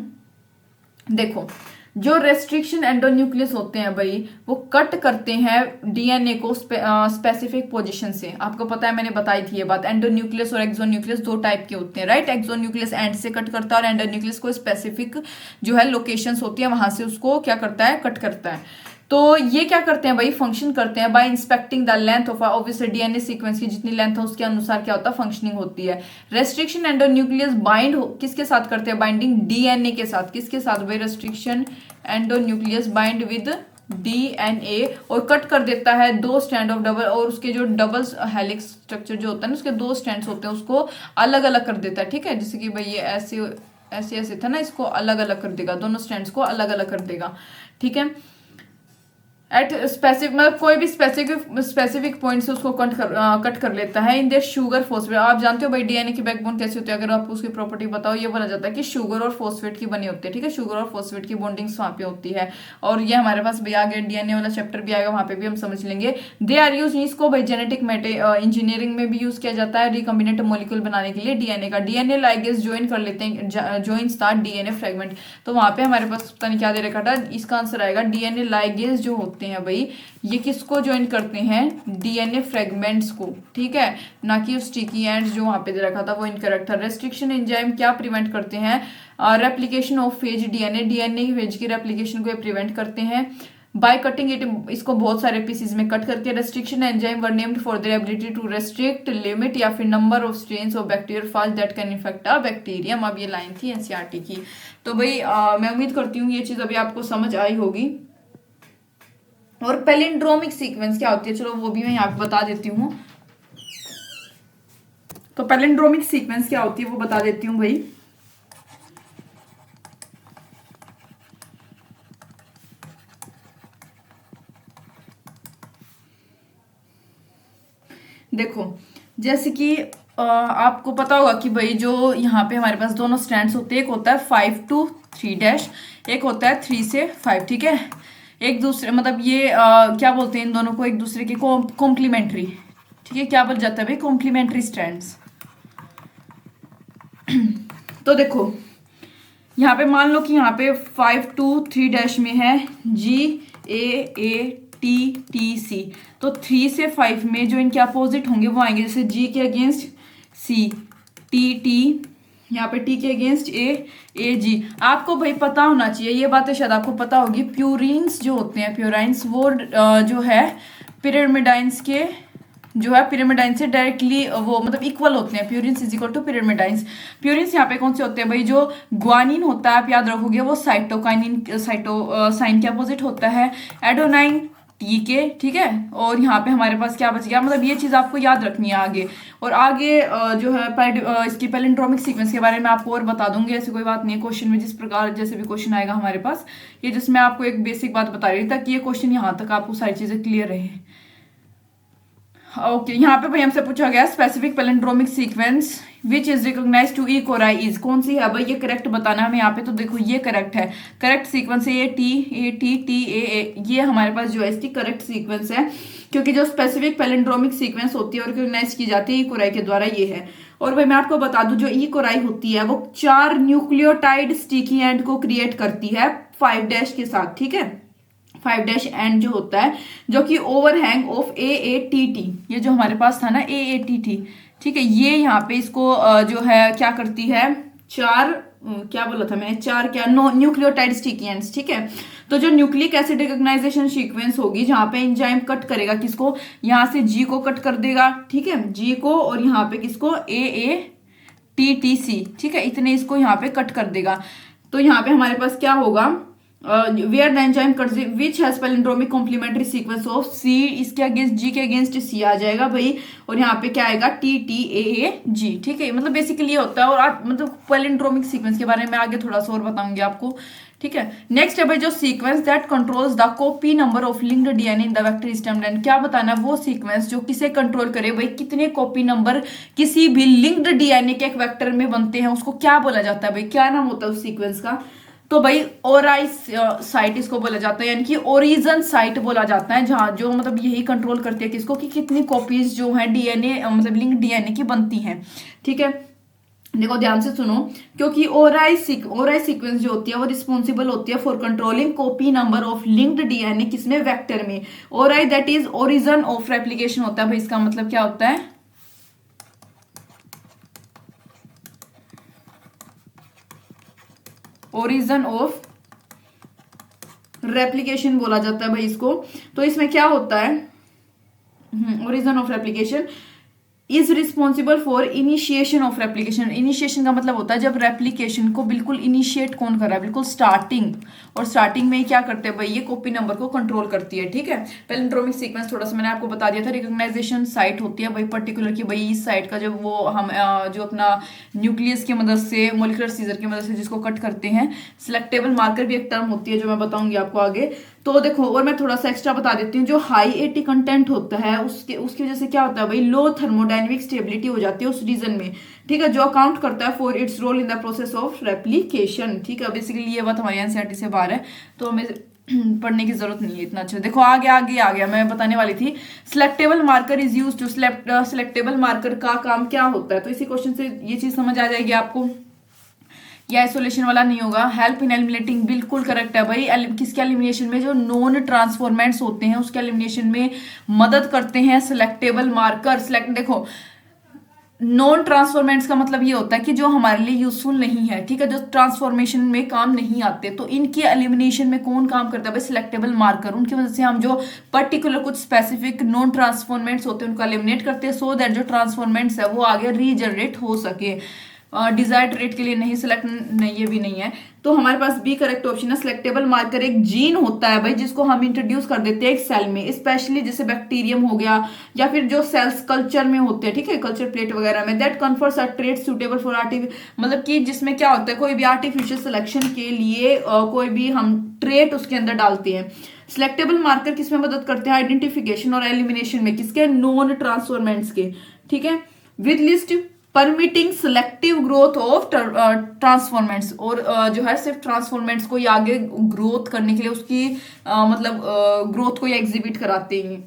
देखो जो रेस्ट्रिक्शन एंडोन्यूक्लियस होते हैं भाई वो कट करते हैं डीएनए को स्पेसिफिक पोजीशन से। आपको पता है मैंने बताई थी ये बात, एंडोन्यूक्लियस और एक्सोन्यूक्लियस दो टाइप के होते हैं, राइट। एक्सोन्यूक्लियस एंड से कट करता है और एंडोन्यूक्लियस को स्पेसिफिक जो है लोकेशंस होती है वहां से उसको क्या करता है, कट करता है। तो ये क्या करते हैं भाई, फंक्शन करते हैं by inspecting the length of, obviously DNA sequence की जितनी लेंथ है उसके अनुसार क्या होता है, फंक्शनिंग होती है। रेस्ट्रिक्शन एंडोन्यूक्लियस बाइंड किसके साथ करते हैं, बाइंडिंग डीएनए के साथ, किसके साथ भाई, restriction endonuclease bind with DNA और कट कर देता है दो स्ट्रैंड ऑफ डबल, और उसके जो डबल हेलिक्स स्ट्रक्चर जो होता है ना उसके दो स्ट्रैंड्स होते हैं उसको अलग अलग कर देता है, ठीक है। जैसे कि भाई ये ऐसे ऐसे ऐसे था ना, इसको अलग अलग कर देगा, दोनों स्ट्रैंड्स को अलग अलग कर देगा, ठीक है। एट स्पेसिफिक मतलब कोई भी स्पेसिफिक पॉइंट से उसको कट कर लेता है। इन देयर शुगर फॉस्फेट, आप जानते हो भाई डीएनए की बैकबोन कैसे होती है, अगर आपको उसकी प्रॉपर्टी बताओ ये बोला जाता है कि शुगर और फॉस्फेट की बनी होती है, ठीक है। शुगर और फॉस्फेट की बॉन्डिंग्स वहां पे होती है, और ये हमारे पास भी आगे डीएनए वाला चैप्टर भी आएगा, वहां पे भी हम समझ लेंगे। दे आर यूज, इसको भाई जेनेटिक इंजीनियरिंग में भी यूज किया जाता है रिकॉम्बिनेंट मॉलिक्यूल बनाने के लिए डीएनए का। डीएनए लाइगेज ज्वाइन कर लेते हैं, ज्वाइंस द डीएनए फ्रेगमेंट। तो वहां पे हमारे पास पता नहीं क्या दे रखा था, इसका आंसर आएगा डीएनए लाइगेज जो होते हैं भाई ये किसको ज्वाइन करते हैं, डीएनए फ्रेगमेंट्स को, ठीक है, ना कि स्टिकी एंड्स जो वहां पे दे रखा था वो इनकरेक्ट था। रेस्ट्रिक्शन एंजाइम क्या प्रिवेंट करते हैं, replication of phase DNA, DNA की फेज की रेप्लिकेशन को प्रिवेंट करते हैं बाय कटिंग इट, इसको बहुत सारे पीसेस में कट करके। Restriction enzyme were named for their ability to restrict, limit या फिर number of strains of bacterial phage that can infect a bacterium. अब ये लाइन थी एनसीईआरटी की। तो भाई मैं उम्मीद करती हूँ ये चीज अभी आपको समझ आई होगी। और पैलिंड्रोमिक सीक्वेंस क्या होती है, चलो वो भी मैं यहाँ पे बता देती हूँ। तो पैलिंड्रोमिक सीक्वेंस क्या होती है वो बता देती हूँ भाई। देखो जैसे कि आपको पता होगा कि भाई जो यहाँ पे हमारे पास दोनों स्ट्रैंड्स होते हैं, एक होता है 5 to 3 एक होता है 3 से 5, ठीक है। एक दूसरे मतलब ये क्या बोलते हैं इन दोनों को, एक दूसरे के कॉम्प्लीमेंट्री, ठीक है, क्या बोल जाता है भाई, कॉम्प्लीमेंट्री स्ट्रैंड्स। तो देखो यहाँ पे मान लो कि यहाँ पे 5 to 3 में है GAATTC, तो 3 से 5 में जो इनके अपोजिट होंगे वो आएंगे, जैसे G के अगेंस्ट C, TT यहाँ पे टी के अगेंस्ट ए जी। आपको भाई पता होना चाहिए, ये बातें शायद आपको पता होगी, प्यूरिन्स जो होते हैं, प्यूराइंस वो जो है पिरिमिडाइंस के जो है पिरिमिडाइन से डायरेक्टली वो मतलब इक्वल होते हैं। Purines is equal to pyrimidines. Purines यहाँ पे कौन से होते हैं भाई, जो ग्वानिन होता है आप याद रखोगे वो साइटोकाइनिन साइन के अपोजिट होता है, एडोनाइन टी के, ठीक है। और यहाँ पे हमारे पास क्या बच गया, मतलब ये चीज आपको याद रखनी है आगे। और आगे जो है इसकी पैलिंड्रोमिक सीक्वेंस के बारे में आपको और बता दूंगी, ऐसी कोई बात नहीं है। क्वेश्चन में जिस प्रकार जैसे भी क्वेश्चन आएगा हमारे पास, ये जिसमें आपको एक बेसिक बात बता रही थी ताकि ये क्वेश्चन यहाँ तक आपको सारी चीजें क्लियर रहे। ओके यहाँ पे भाई हमसे पूछा गया specific palindromic sequence which is recognise to E coli is, कौन सी है भाई, ये करेक्ट बताना है हमें यहाँ पे। तो देखो ये करेक्ट है, करेक्ट सीक्वेंस है ये टी ए, ये हमारे पास जो है इसकी करेक्ट सीक्वेंस है, क्योंकि जो स्पेसिफिक पैलिंड्रोमिक सीक्वेंस होती है और रिकॉग्नाइज की जाती है ई कोराई के द्वारा, ये है। और भाई मैं आपको बता दूं जो ई कोराई होती है वो 4 न्यूक्लियोटाइड स्टिकी एंड को क्रिएट करती है 5' के साथ, ठीक है। 5' एंड जो होता है जो कि ओवरहैंग ऑफ AATT, ये जो हमारे पास था ना AATT, ठीक है, ये यहाँ पे इसको जो है क्या करती है, 4 क्या बोला था मैंने, 4 क्या न्यूक्लियोटाइड स्टिकी एंड्स, ठीक है। तो जो न्यूक्लिक एसिड रिकॉग्नाइजेशन सीक्वेंस होगी जहां पे एंजाइम कट करेगा किसको, यहां से G को कट कर देगा, ठीक है, G को, और यहाँ पे किसको AATTC, ठीक है, इतने इसको यहाँ पे कट कर देगा। तो यहाँ पे हमारे पास क्या होगा, where the enzyme cuts which has palindromic complementary sequence of C, इसके अगेंस्ट G के अगेंस्ट C आ जाएगा भाई, और यहाँ पे क्या आएगा TTAAG, ठीक है। मतलब बेसिकली ये होता है। और आप मतलब पैलिंड्रोमिक सीक्वेंस के बारे में आगे थोड़ा सा और बताऊंगी आपको, ठीक है। नेक्स्ट है भाई जो sequence that controls the copy number of linked DNA in the vector stem line, क्या बताना वो सीक्वेंस जो किसे कंट्रोल करे भाई, कितने कॉपी नंबर किसी भी लिंक्ड डीएनए के एक वेक्टर में बनते हैं, उसको क्या बोला जाता है भाई, क्या नाम होता है उस सीक्वेंस का। तो भाई ओराई साइट इसको बोला जाता है, यानी कि ओरिजन साइट बोला जाता है, जहां जो मतलब यही कंट्रोल करती है किसको, कि कितनी कॉपीज जो है डीएनए मतलब लिंक डीएनए की बनती हैं, ठीक है। देखो ध्यान से सुनो, क्योंकि ओराई सीक्वेंस जो होती है वो रिस्पॉन्सिबल होती है for controlling copy number of linked DNA किसमें, वेक्टर में। Ori that is origin of replication होता है भाई, इसका मतलब क्या होता है, ओरिजन ऑफ रेप्लिकेशन बोला जाता है भाई इसको। तो इसमें क्या होता है, origin of replication is responsible for initiation of replication. Initiation का मतलब होता है जब रेप्लिकेशन को बिल्कुल इनिशिएट कौन कर रहा है, बिल्कुल स्टार्टिंग, और स्टार्टिंग में क्या करते हैं भाई, ये कॉपी नंबर को कंट्रोल करती है, ठीक है। पैलिंड्रोमिक सीक्वेंस थोड़ा सा मैंने आपको बता दिया था, रिकॉग्नाइजेशन साइट होती है भाई पर्टिकुलर की, भाई इस साइट का जब वो हम जो अपना न्यूक्लियस की मदद से, मोलिकुलर सीजर की मदद से जिसको कट करते हैं। सिलेक्टेबल मार्कर भी एक टर्म होती है जो मैं बताऊंगी आपको आगे। तो देखो और मैं थोड़ा सा एक्स्ट्रा बता देती हूँ, जो हाई एटी कंटेंट होता है उसकी वजह से क्या होता है भाई, लो थर्मोडायनेमिक स्टेबिलिटी हो जाती है उस रीजन में, ठीक है, जो अकाउंट करता है for its role in the process of replication, ठीक है। बेसिकली ये बात हमारे एनसीईआरटी से बाहर है, तो हमें पढ़ने की जरूरत नहीं है इतना। अच्छा देखो आगे आ गया, मैं बताने वाली थी selectable marker is use to selectable marker का काम क्या होता है। तो इसी क्वेश्चन से ये चीज समझ आ जाएगी आपको, या आइसोलेशन वाला नहीं होगा। हेल्प इन एलिमिनेटिंग बिल्कुल करेक्ट है भाई, किसके एलिमिनेशन में, जो नॉन ट्रांसफॉर्मेंट्स होते हैं उसके एलिमिनेशन में मदद करते हैं सिलेक्टेबल मार्कर। देखो नॉन ट्रांसफॉर्मेंट्स का मतलब ये होता है कि जो हमारे लिए यूजफुल नहीं है, ठीक है, जो ट्रांसफॉर्मेशन में काम नहीं आते, तो इनकी एलिमिनेशन में कौन काम करता है भाई, सिलेक्टेबल मार्कर। उनकी वजह से हम जो पर्टिकुलर कुछ स्पेसिफिक नॉन ट्रांसफॉर्मेंट्स होते हैं उनको एलिमिनेट करते हैं, सो दैट जो ट्रांसफॉर्मेंट्स है वो आगे रीजनरेट हो सके। डिजायर्ड रेट के लिए नहीं, सिलेक्ट नहीं, ये भी नहीं है। तो हमारे पास बी करेक्ट ऑप्शन है। सिलेक्टेबल मार्कर एक जीन होता है भाई जिसको हम इंट्रोड्यूस कर देते हैं एक सेल में, स्पेशली जैसे बैक्टीरियम हो गया या फिर जो सेल्स कल्चर में होते हैं, ठीक है, कल्चर प्लेट वगैरह में, that confers a trait suitable for मतलब कि जिसमें क्या होता है कोई भी आर्टिफिशियल सिलेक्शन के लिए कोई भी हम ट्रेट उसके अंदर डालते हैं। सिलेक्टेबल मार्कर किसमें मदद करते हैं, आइडेंटिफिकेशन और एलिमिनेशन में, किसके, नॉन ट्रांसफॉर्मेंट्स के, ठीक है, with list permitting selective growth of transformants. और जो है सिर्फ ट्रांसफॉर्मेंट्स को आगे ग्रोथ करने के लिए उसकी मतलब ग्रोथ को एग्जिबिट कराते हैं,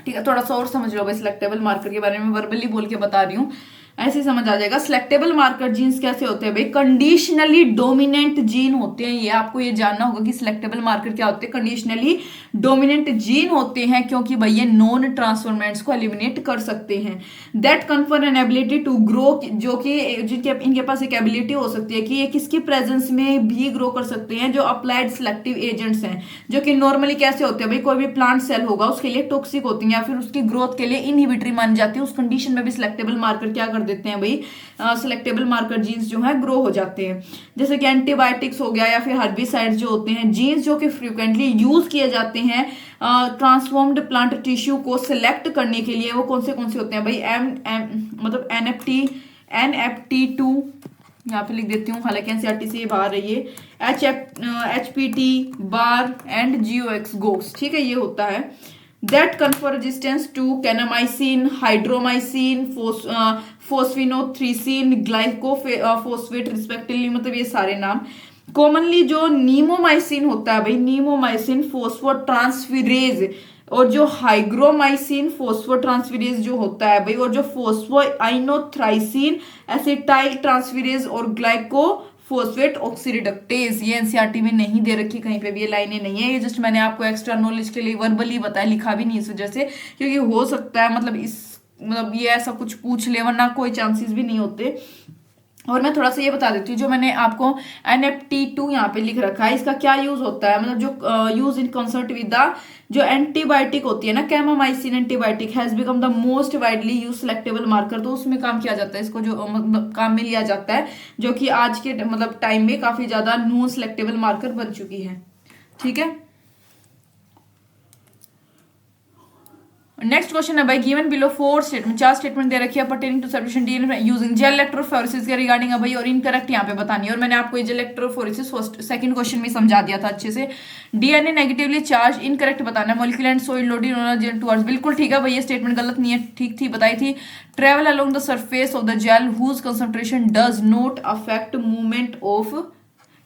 ठीक है। थोड़ा सा और समझ लो भाई सिलेक्टेबल मार्कर के बारे में, वर्बली बोल के बता रही हूँ। ऐसे समझ आ जाएगा। सिलेक्टेबल मार्कर जीन्स कैसे होते हैं भाई, कंडीशनली डोमिनेंट जीन होते हैं। ये आपको ये जानना होगा कि सिलेक्टेबल मार्कर क्या होते हैं, कंडीशनली डोमिनेंट जीन होते हैं, क्योंकि भाई ये नॉन ट्रांसफॉर्मेंट्स को एलिमिनेट कर सकते हैं। That confer an ability to grow, जो कि जिनके इनके पास एक एबिलिटी हो सकती है कि ये किसकी प्रेजेंस में भी ग्रो कर सकते हैं, जो अप्लाइड सिलेक्टिव एजेंट्स हैं, जो कि नॉर्मली कैसे होते हैं भाई, कोई भी प्लांट सेल होगा उसके लिए टॉक्सिक होती है या फिर उसकी ग्रोथ के लिए इनहिबिटरी मानी जाती है। उस कंडीशन में भी सिलेक्टेबल मार्कर क्या कर देते हैं भाई, सिलेक्टेबल मार्कर जीन्स जो है ग्रो हो जाते हैं। जैसे कि एंटीबायोटिक्स हो गया या फिर हर्बिसाइड्स जो होते हैं, जीन्स जो कि फ्रिक्वेंटली यूज किए जाते हैं ट्रांसफॉर्म्ड प्लांट टिश्यू को सिलेक्ट करने के लिए, वो कौन से होते हैं भाई, मतलब NFT2 यहाँ पे लिख देती हूँ, हालांकि एनसीईआरटी से ये बाहर है, ये HPT bar and GOX GOX, ठीक है, ये होता है। That confer resistance to kanamycin, hygromycin, phosphinothricin, glyphosate respectively, मतलब ये सारे नाम। कॉमनली जो नीमोमाइसिन होता है भाई, नीमोमाइसिन फोस्फोट्रांसफिरेज, और जो हाइग्रोमाइसिन फोस्फोट्रांसफिरेज जो होता है भाई, और जो फोस्फोआइनोथ्राइसिन एसिटाइल ट्रांसफिरेज और ग्लाइकोफोस्फेट ऑक्सीडिडक्टेज। ये एनसीईआरटी में नहीं दे रखी कहीं पे भी, ये लाइनें नहीं है, ये जस्ट मैंने आपको एक्स्ट्रा नॉलेज के लिए वर्बली बताया, लिखा भी नहीं इस वजह से, क्योंकि हो सकता है मतलब ये ऐसा कुछ पूछ ले, वरना कोई चांसेस भी नहीं होते। और मैं थोड़ा सा ये बता देती हूँ, जो मैंने आपको NFT2 यहाँ पे लिख रखा है, इसका क्या यूज होता है, मतलब जो use in concert with the जो एंटीबायोटिक होती है ना, kanamycin antibiotic has become the most widely used selectable marker, तो उसमें काम किया जाता है, इसको जो मतलब काम में लिया जाता है, जो कि आज के मतलब टाइम में काफी ज्यादा नॉन सिलेक्टेबल मार्कर बन चुकी है, ठीक है। नेक्स्ट क्वेश्चन है भाई, गिवन बिलो 4 स्टेटमेंट, 4 स्टेटमेंट दे रखी है pertaining to separation DNA using gel electrophoresis के रिगार्डिंग है भाई, और इनकरेक्ट यहाँ पे बतानी है। और मैंने आपको ये gel electrophoresis first second question में समझा दिया था अच्छे से। डीएनए नेगेटिवली चार्ज, इनकरेक्ट बताना है। Molecular and soil loaded towards, बिल्कुल ठीक है भाई, ये स्टेटमेंट गलत नहीं है, ठीक थी, बताई थी। Travel along the surface of the gel whose concentration does not affect movement of,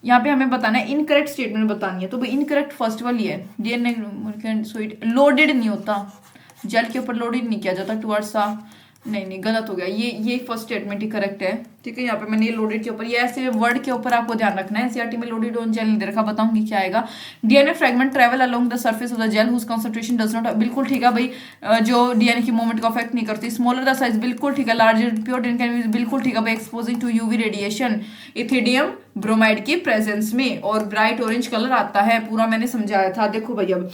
यहाँ पे हमें बताना है, इनकरेक्ट स्टेटमेंट बतानी है, तो भाई इनकरेक्ट फर्स्ट वाली है, डीएनए लोडेड नहीं होता, जेल के ऊपर लोडेड नहीं किया जाता टुवर्ड्स सा, नहीं गलत हो गया, ये फर्स्ट स्टेटमेंट ही करेक्ट है, ठीक है। यहाँ पे मैंने ये लोडेड के ऊपर, ये ऐसे वर्ड के ऊपर आपको ध्यान रखना है, एनसीईआरटी में लोडेड ऑन जेल नहीं दे रखा, बताऊंगी क्या आएगा। DNA fragment travel along the surface of the gel whose concentration does not, बिल्कुल ठीक है भाई, जो डीएनए की मूवमेंट को अफेक्ट नहीं करती। स्मॉलर द साइज, बिल्कुल ठीक है। Larger pure DNA can be, बिल्कुल ठीक है भाई, exposing to UV radiation ethidium bromide की प्रेजेंस में, और ब्राइट ऑरेंज कलर आता है, पूरा मैंने समझाया था। देखो भाई, अब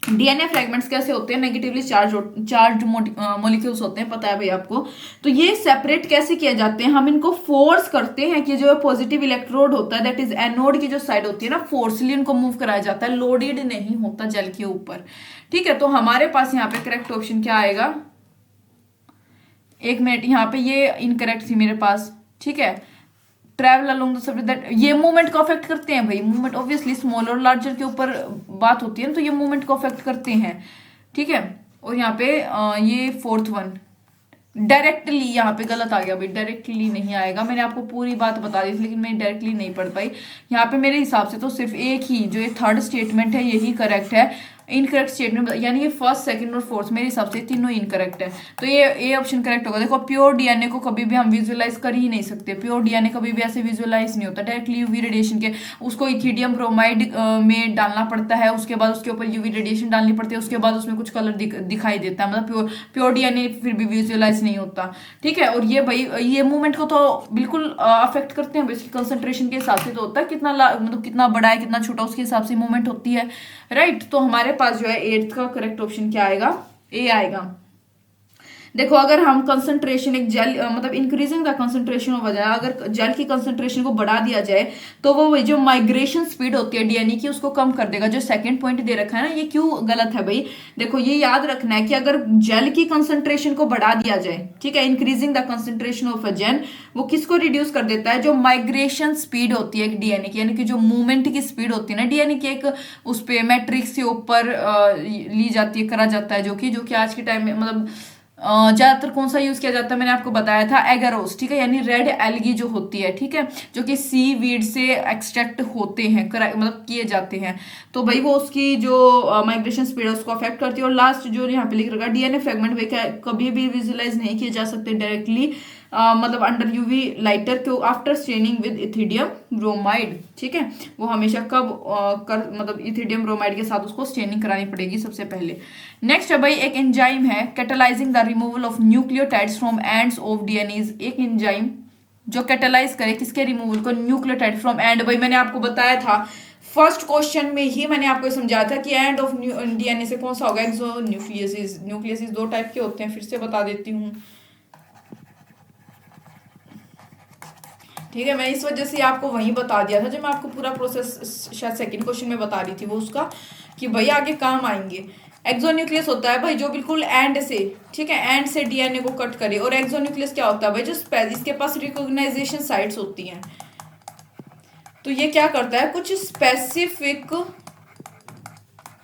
डीएनए फ्रेगमेंट्स कैसे होते हैं, नेगेटिवली चार्ज मॉलिक्यूल्स होते हैं, पता है भाई आपको। तो ये सेपरेट कैसे किए जाते हैं, हम इनको फोर्स करते हैं कि जो पॉजिटिव इलेक्ट्रोड होता है, दैट इज एनोड की जो साइड होती है ना, फोर्सली इनको मूव कराया जाता है, लोडेड नहीं होता जेल के ऊपर, ठीक है। तो हमारे पास यहाँ पे करेक्ट ऑप्शन क्या आएगा, एक मिनट, यहाँ पे ये इनकरेक्ट थी मेरे पास, ठीक है। Travel along the surface, that ये मूवमेंट को अफेक्ट करते हैं भाई, मूवमेंट ऑब्वियसली स्मॉल और लार्जर के ऊपर बात होती है, तो ये मूवमेंट को अफेक्ट करते हैं, ठीक है। और यहाँ पे ये फोर्थ वन डायरेक्टली, यहाँ पे गलत आ गया भाई, डायरेक्टली नहीं आएगा, मैंने आपको पूरी बात बता दी थी लेकिन मैं डायरेक्टली नहीं पढ़ पाई। यहाँ पे मेरे हिसाब से तो सिर्फ एक ही जो ये थर्ड स्टेटमेंट है यही करेक्ट है, इनकरेक्ट स्टेटमेंट, यानी ये फर्स्ट सेकंड और फोर्थ मेरे हिसाब से तीनों इनकरेक्ट है, तो ये ए ऑप्शन करेक्ट होगा। देखो, प्योर डीएनए को कभी भी हम विजुअलाइज कर ही नहीं सकते, प्योर डीएनए कभी भी ऐसे विजुअलाइज नहीं होता, डायरेक्टली यूवी रेडिएशन के उसको इथिडियम ब्रोमाइड में डालना पड़ता है, उसके बाद उसके ऊपर यूवी रेडिएशन डालनी पड़ती है, उसके बाद उसमें कुछ कलर दिखाई देता है, मतलब प्योर डीएनए फिर भी विजुअलाइज नहीं होता, ठीक है। और ये भाई ये मूवमेंट को तो बिल्कुल अफेक्ट करते हैं, बेसिक कंसंट्रेशन के हिसाब से तो होता है, कितना मतलब कितना बड़ा है कितना छोटा, उसके हिसाब से मूवमेंट होती है, राइट। तो हमारे पास जो है 8th का करेक्ट ऑप्शन क्या आएगा, ए आएगा। देखो, अगर हम कंसंट्रेशन एक जेल मतलब इंक्रीजिंग द कंसंट्रेशन हो जाए, अगर जेल की कंसंट्रेशन को बढ़ा दिया जाए तो वो जो माइग्रेशन स्पीड होती है डीएनए की उसको कम कर देगा। जो सेकंड पॉइंट दे रखा है ना, ये क्यों गलत है भाई, देखो ये याद रखना है कि अगर जेल की कंसंट्रेशन को बढ़ा दिया जाए, ठीक है, increasing the concentration of a gel, वो किसको रिड्यूस कर देता है, जो माइग्रेशन स्पीड होती है एक डीएनए की, यानी कि जो मूवमेंट की स्पीड होती है ना डीएनए की, एक उस पे मैट्रिक्स के ऊपर ली जाती है, करा जाता है, जो कि आज के टाइम में मतलब ज्यादातर कौन सा यूज किया जाता है, मैंने आपको बताया था एगारोस, ठीक है, यानी रेड एल्गी जो होती है, ठीक है, जो कि सी वीड से एक्सट्रैक्ट होते हैं, मतलब किए जाते हैं, तो भाई वो उसकी जो माइग्रेशन स्पीड है उसको अफेक्ट करती है। और लास्ट जो यहाँ पे लिख रखा है, डीएनए फ्रेगमेंट कभी भी विजुअलाइज नहीं किए जा सकते डायरेक्टली, मतलब अंडर यूवी लाइटर के after staining with ethidium bromide, ठीक है। वो हमेशा कब मतलब इथिडियम ब्रोमाइड के साथ उसको स्टेनिंग करानी पड़ेगी सबसे पहले। नेक्स्ट है भाई एक एंजाइम है catalysing the removal of nucleotides from ends of DNAs. एक एंजाइम जो कैटालाइज करे किसके रिमूवल को, न्यूक्लियोटाइड फ्रॉम एंड। भाई मैंने आपको बताया था फर्स्ट क्वेश्चन में ही, मैंने आपको समझाया था कि एंड ऑफ डीएनए से कौन सा होगा, एक्सोन्यूक्लियसिस। न्यूक्लियसिस दो टाइप के होते हैं, फिर से बता देती हूँ, ठीक है। मैं इस वजह से आपको वहीं बता दिया था जब मैं आपको पूरा प्रोसेस शायद सेकंड क्वेश्चन में बता रही थी वो उसका, कि भाई आगे काम आएंगे। एक्सोन्यूक्लियस होता है भाई जो बिल्कुल एंड से, ठीक है, एंड से डीएनए को कट करे। और एक्सोन्यूक्लियस क्या होता है भाई, जो इसके पास रिकॉग्नाइजेशन साइट्स होती हैं। तो ये क्या करता है, कुछ स्पेसिफिक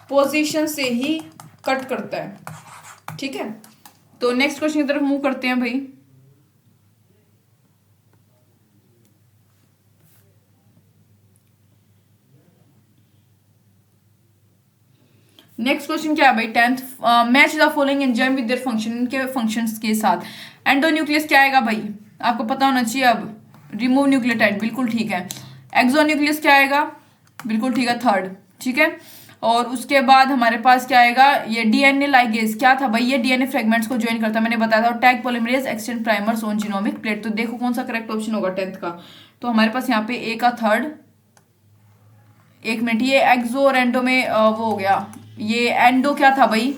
पोजीशन से ही कट करता है, ठीक है। तो नेक्स्ट क्वेश्चन की तरफ मूव करते हैं भाई। नेक्स्ट क्वेश्चन क्या है भाई, 10th, match the following enzyme with their function, इनके फंक्शंस के साथ। एंडोन्यूक्लियस क्या आएगा भाई, आपको पता होना चाहिए। अब रिमूव न्यूक्लियोटाइड, बिल्कुल ठीक है। एक्सोन्यूक्लियस क्या आएगा, बिल्कुल ठीक है, थर्ड, ठीक है। और उसके बाद हमारे पास क्या आएगा, ये डीएनए लाइगेज क्या था भाई, ये डीएनए फ्रेगमेंट्स को ज्वाइन करता है, मैंने बताया था। और tag polymerase extend primers on genomic plate. तो देखो कौन सा करेक्ट ऑप्शन होगा 10th का। तो हमारे पास यहाँ पे ए का थर्ड, एक मिनट, ये एक्सो और एंडो में वो हो गया। ये एंडो क्या था भाई,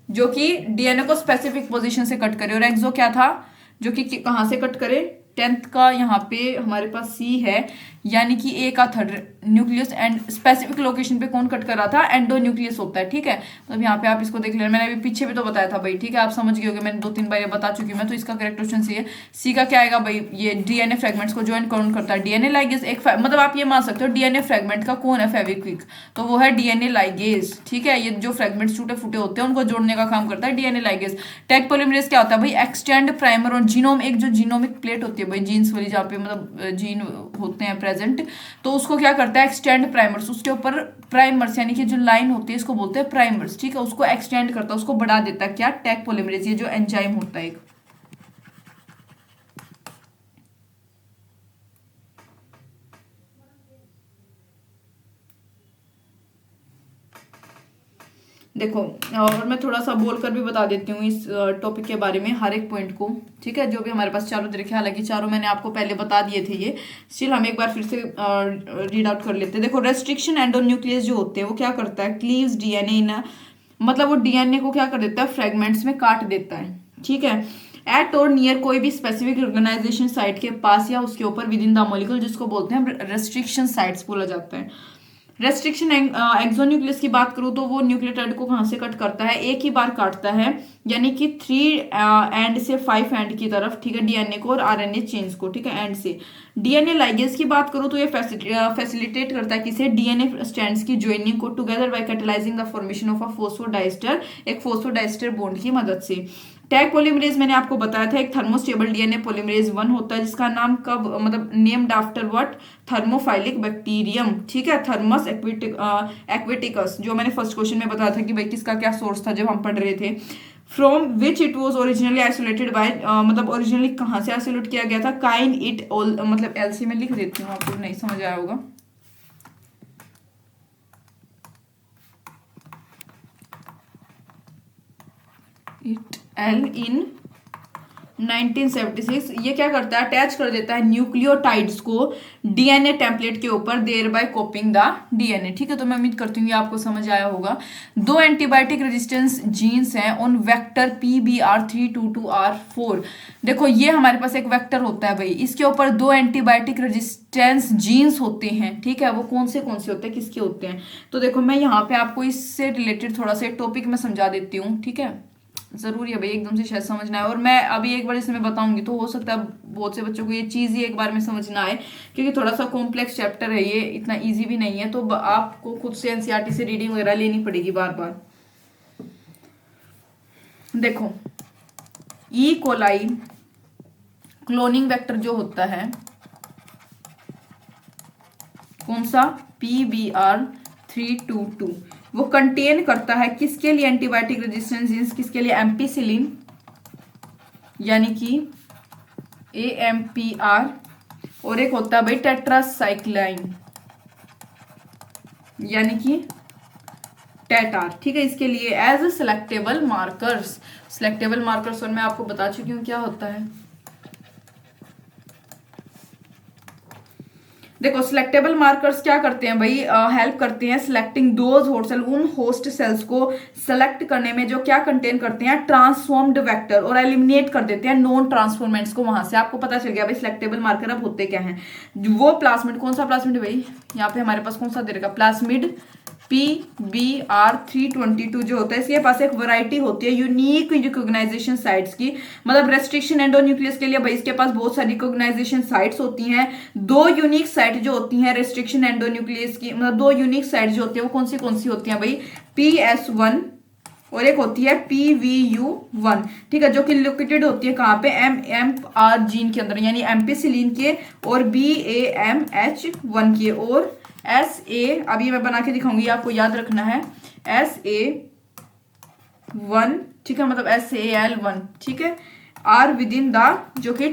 जो कि डीएनए को स्पेसिफिक पोजीशन से कट करे, और एक्सो क्या था, जो कि कहाँ से कट करे। 10th का यहाँ पे हमारे पास सी है, यानी कि ए का third nucleus and specific location पे कौन कट कर रहा था, एंडोन्यूक्लियस होता है, ठीक है। मतलब यहाँ पे आप इसको देख लेना, मैंने अभी पीछे भी तो बताया था भाई, ठीक है, आप समझ गए होगे, मैंने 2-3 बार ये बता चुकी हूँ मैं। तो इसका करेक्ट ऑप्शन सी है। सी का क्या आएगा भाई, ये डीएनए फ्रेगमेंट्स को ज्वाइन कौन करता है, डीएनए लाइगेज। एक मतलब आप ये मान सकते हो डीएनए फ्रेगमेंट का कौन है फेविक्विक, तो वो है डीएनए लाइगेज, ठीक है। ये जो फ्रेगमेंट्स टूटे फूटे होते हैं उनको जोड़ने का काम करता है डीएनए लाइगेज। टैग पॉलीमरेज क्या होता है भाई, एक्सटेंड प्राइमर और जीनोम, एक जो जीनोमिक प्लेट होती है भाई, जीन्स वाली, जहाँ पे मतलब जीन होते हैं प्रेजेंट, तो उसको क्या करता है, एक्सटेंड प्राइमर्स, उसके ऊपर प्राइमर्स यानी कि जो लाइन होती है इसको बोलते हैं प्राइमर्स, ठीक है, उसको एक्सटेंड करता है, उसको बढ़ा देता है, क्या, टैग पॉलीमरेज, ये जो एंजाइम होता है एक। देखो, और मैं थोड़ा सा बोलकर भी बता देती हूँ इस टॉपिक के बारे में, हर एक पॉइंट को, ठीक है, जो भी हमारे पास चारों तरीके, हालांकि चारों मैंने आपको पहले बता दिए थे ये, स्टिल हम एक बार फिर से रीड आउट कर लेते हैं। देखो, रेस्ट्रिक्शन एंडोन्यूक्लियस जो होते हैं वो क्या करता है, क्लीव्स डीएनए इन, मतलब वो डीएनए को क्या कर देता है, फ्रेगमेंट्स में काट देता है, ठीक है। एट और नियर कोई भी स्पेसिफिक ऑर्गेनाइजेशन साइट के पास या उसके ऊपर विद इन द मॉलिक्यूल, जिसको बोलते हैं रेस्ट्रिक्शन साइट्स बोला जाता है। रेस्ट्रिक्शन एक्सोन्यूक्लियस की बात करूँ तो वो न्यूक्लियोटाइड को कहाँ से कट करता है, एक ही बार काटता है, यानी कि 3 एंड से 5 एंड की तरफ, ठीक है, डीएनए को और आरएनए चेन्स को, ठीक है, एंड से। डीएनए लाइगेज की बात करूँ तो ये फैसिलिटेट करता है किसे, डीएनए स्ट्रैंड्स की ज्वाइनिंग को together by catalysing the formation of a phosphodiester, एक फोस्फोडाइस्टर बॉन्ड की मदद से। टैग पॉलीमरेज मैंने आपको बताया था, एक थर्मोस्टेबल डीएनए पॉलीमरेज 1 होता है, जिसका नाम कब मतलब नेम्ड आफ्टर व्हाट, थर्मोफाइलिक बैक्टीरियम, ठीक है, थर्मस एक्विटिकस, जो मैंने फर्स्ट क्वेश्चन में बताया था कि भाई किसका क्या सोर्स था जब हम पढ़ रहे थे। From which it was originally isolated by, मतलब ओरिजिनली कहाँ से आइसोलेट किया गया था, काइन इट ऑल, मतलब एलसी में लिख देती हूँ, आपको नहीं समझ आया होगा। इट एल इन 1976, ये क्या करता है, अटैच कर देता है न्यूक्लियोटाइड्स को डीएनए टेम्पलेट के ऊपर, thereby copying the DNA, ठीक है। तो मैं उम्मीद करती हूँ ये आपको समझ आया होगा। 2 एंटीबायोटिक रेजिस्टेंस जीन्स हैं ऑन वेक्टर PBR322R4। देखो, ये हमारे पास एक वेक्टर होता है भाई, इसके ऊपर 2 एंटीबायोटिक रेजिस्टेंस जीन्स होते हैं, ठीक है। वो कौन से होते हैं, किसके होते हैं, तो देखो मैं यहाँ पे आपको इससे रिलेटेड थोड़ा सा टॉपिक में समझा देती हूँ, ठीक है। जरूरी है भाई एकदम से शायद समझना है, और मैं अभी एक बार इसमें बताऊंगी तो हो सकता है बहुत से बच्चों को ये चीज़ ही एक बार में समझना आए, क्योंकि थोड़ा सा कॉम्प्लेक्स चैप्टर है ये, इतना इजी भी नहीं है, तो आपको खुद से एनसीईआरटी से रीडिंग वगैरह लेनी पड़ेगी बार बार। देखो, ई कोलाई क्लोनिंग वेक्टर जो होता है, कौन सा, PBR322, वो कंटेन करता है किसके लिए, एंटीबायोटिक रेजिस्टेंस जीन्स, किसके लिए, एम्पिसिलिन, यानी कि AMPR, और एक होता है भाई टेट्रासाइक्लाइन यानी कि टेटार, ठीक है। इसके लिए as selectable markers, selectable markers और मैं आपको बता चुकी हूँ क्या होता है। देखो सिलेक्टेबल मार्कर्स क्या करते हैं भाई, हेल्प करते हैं सिलेक्टिंग दोज होस्ट सेल, उन होस्ट सेल्स को सेलेक्ट करने में जो क्या कंटेन करते हैं ट्रांसफॉर्म्ड वेक्टर, और एलिमिनेट कर देते हैं नॉन ट्रांसफॉर्मेंट्स को। वहां से आपको पता चल गया भाई सिलेक्टेबल मार्कर अब होते क्या हैं। वो प्लास्मिड, कौन सा प्लास्मिड भाई, यहाँ पे हमारे पास कौन सा दे रखा प्लास्मिड PBr322 जो होता है, इसके पास एक वैरायटी होती है यूनिक रिकॉग्नाइजेशन साइट्स की। मतलब रेस्ट्रिक्शन एंडोन्यूक्लियस के लिए भाई इसके पास बहुत सारी रिकॉग्नाइजेशन साइट्स होती हैं। दो यूनिक साइट जो होती हैं रेस्ट्रिक्शन एंडोन्यूक्लियस की, मतलब दो यूनिक साइट जो होती है वो कौन सी होती हैं भाई, PS1 और एक होती है PVU1, ठीक है, जो कि लोकेटेड होती है कहाँ पे, MR जीन के अंदर यानी एम्पिसिलिन के, और BAMH1 के, और SA, अभी मैं बना के दिखाऊंगी आपको याद रखना है, SA1, ठीक है, मतलब SAL1, ठीक है, आर विद इन द, जो कि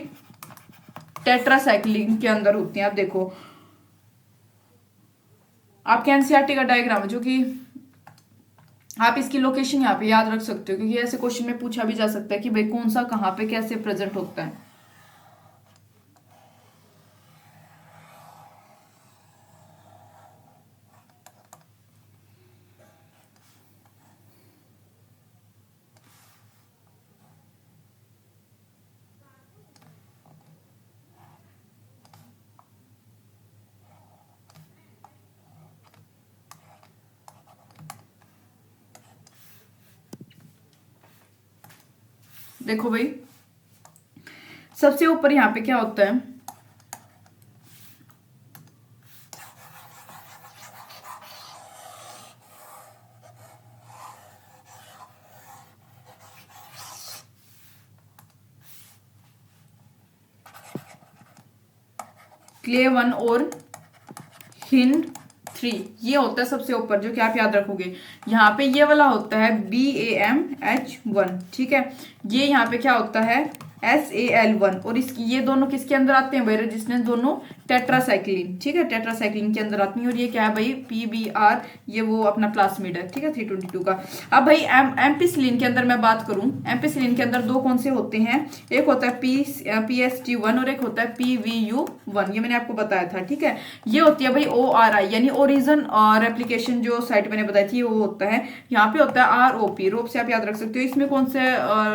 टेट्रासाइक्लिन के अंदर होती हैं। आप देखो आपके एनसीईआरटी का डायग्राम है, जो कि आप इसकी लोकेशन यहाँ पे याद रख सकते हो, क्योंकि ऐसे क्वेश्चन में पूछा भी जा सकता है कि भाई कौन सा कहाँ पे कैसे प्रेजेंट होता है। देखो भाई सबसे ऊपर यहाँ पे क्या होता है, क्ले 1 और हिंड 3, ये होता है सबसे ऊपर, जो कि आप याद रखोगे। यहाँ पे ये वाला होता है BAMH1, ठीक है, ये यहाँ पे क्या होता है SAL1, और इसकी ये दोनों किसके अंदर आते हैं भाई, रेजिस्टेंस दोनों टेट्रासाइक्लिन, ठीक है, टेट्रासाइक्लिन के अंदर आती है। और ये क्या है भाई PBR, ये वो अपना प्लास्मिड है, ठीक है, 322 का। अब भाई एम्पिसिलिन के अंदर मैं बात करूं, एम्पिसिलिन के अंदर दो कौन से होते हैं, एक होता है PST1 और एक होता है PVU1, ये मैंने आपको बताया था, ठीक है। ये होती है भाई ORI यानी ओरिजिन और रेप्लिकेशन, जो साइट मैंने बताई थी वो होता है। यहाँ पे होता है ROP, रोप से आप याद रख सकते हो। इसमें कौन से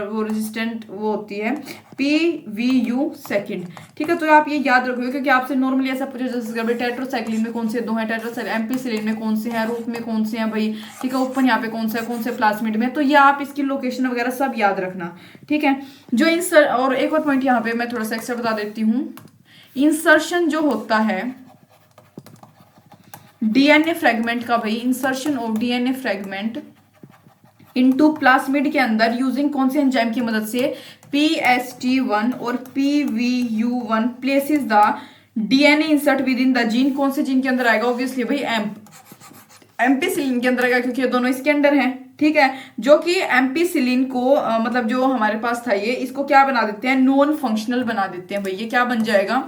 वो रेजिस्टेंट वो होती है PVU सेकंड, ठीक है। तो आप ये याद रखोगे, क्योंकि आपसे नॉर्मली ऐसा पूछा जा सकता है टेट्रासाइक्लिन में कौन से दो हैं, टेट्रासाइक्लिन एम्पिसिलिन में कौन से हैं, रूप में कौन से हैं भाई, ठीक है, ऊपर यहाँ पे कौन से प्लास्मिड में, तो ये आप इसकी लोकेशन वगैरह सब याद रखना, ठीक है। जो इंसर्ट, और एक और पॉइंट यहाँ पे मैं थोड़ा सा एक्स्ट्रा बता देती हूँ, इंसर्शन जो होता है DNA फ्रेगमेंट का भाई, insertion of DNA fragment into plasmid के अंदर यूजिंग कौन से एंजाइम की मदद से, PST1 और PVU1 places the DNA insert with in the gene, कौन से जीन के अंदर आएगा, ऑब्वियसली भाई एम्पिसिलिन के अंदर आएगा, क्योंकि ये दोनों इसके अंदर हैं, ठीक है। जो कि एम्पिसिलिन को मतलब जो हमारे पास था ये, इसको क्या बना देते हैं, नॉन फंक्शनल बना देते हैं भाई। ये क्या बन जाएगा,